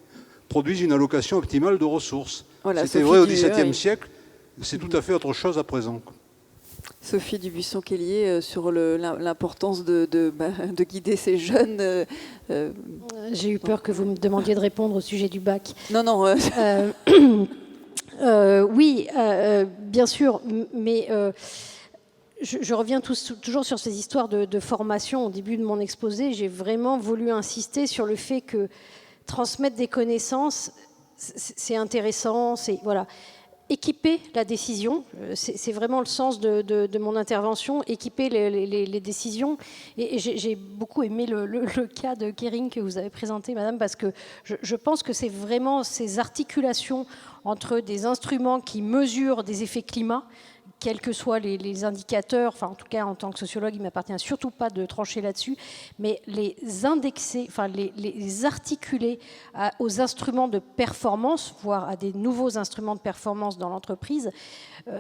produisent une allocation optimale de ressources. Voilà, c'était vrai au XVIIe siècle, c'est tout à fait autre chose à présent. Sophie Dubuisson-Kellier, sur l'importance de guider ces jeunes. J'ai eu peur que vous me demandiez de répondre au sujet du bac. Non. Oui, bien sûr, mais je reviens toujours sur ces histoires de formation. Au début de mon exposé, j'ai vraiment voulu insister sur le fait que transmettre des connaissances, c'est intéressant, voilà. Équiper la décision, c'est vraiment le sens de mon intervention, équiper les décisions. Et j'ai beaucoup aimé le cas de Kering que vous avez présenté, madame, parce que je pense que c'est vraiment ces articulations entre des instruments qui mesurent des effets climat, quels que soient les indicateurs, enfin en tout cas en tant que sociologue, il ne m'appartient surtout pas de trancher là-dessus, mais les indexer, enfin les articuler aux instruments de performance, voire à des nouveaux instruments de performance dans l'entreprise,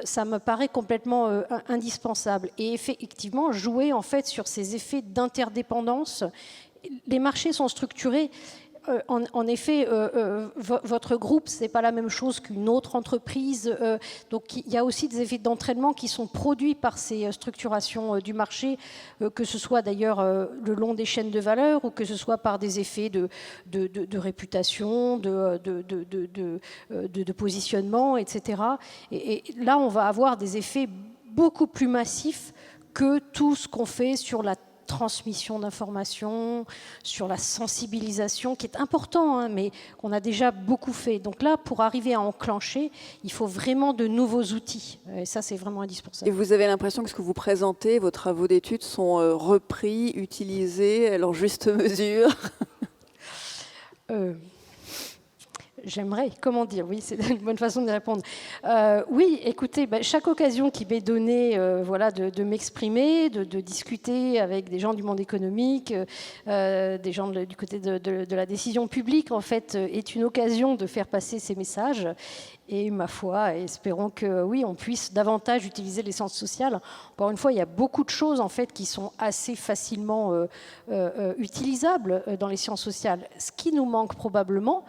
ça me paraît complètement indispensable. Et effectivement, jouer en fait sur ces effets d'interdépendance. Les marchés sont structurés. En effet, votre groupe, ce n'est pas la même chose qu'une autre entreprise. Donc, il y a aussi des effets d'entraînement qui sont produits par ces structurations du marché, que ce soit d'ailleurs le long des chaînes de valeur ou que ce soit par des effets de réputation, de positionnement, etc. Et là, on va avoir des effets beaucoup plus massifs que tout ce qu'on fait sur la transmission d'informations, sur la sensibilisation, qui est important, hein, mais qu'on a déjà beaucoup fait. Donc là, pour arriver à enclencher, il faut vraiment de nouveaux outils. Et ça, c'est vraiment indispensable. Et vous avez l'impression que ce que vous présentez, vos travaux d'études sont repris, utilisés à leur juste mesure? J'aimerais, comment dire, oui, c'est une bonne façon de répondre. Oui, écoutez, chaque occasion qui m'est donnée voilà, de m'exprimer, de discuter avec des gens du monde économique, des gens du côté de la décision publique, en fait, est une occasion de faire passer ces messages. Et ma foi, espérons que oui, on puisse davantage utiliser les sciences sociales. Encore une fois, il y a beaucoup de choses en fait qui sont assez facilement utilisables dans les sciences sociales. Ce qui nous manque probablement,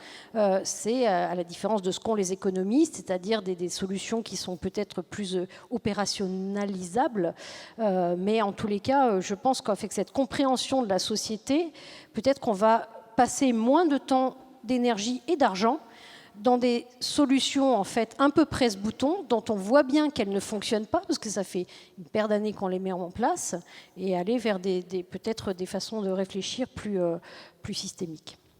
c'est à la différence de ce qu'ont les économistes, c'est-à-dire des solutions qui sont peut-être plus opérationnalisables. Mais en tous les cas, je pense qu'avec cette compréhension de la société, peut-être qu'on va passer moins de temps, d'énergie et d'argent dans des solutions en fait un peu presse-bouton, dont on voit bien qu'elles ne fonctionnent pas, parce que ça fait une paire d'années qu'on les met en place, et aller vers peut-être des façons de réfléchir plus systémiques.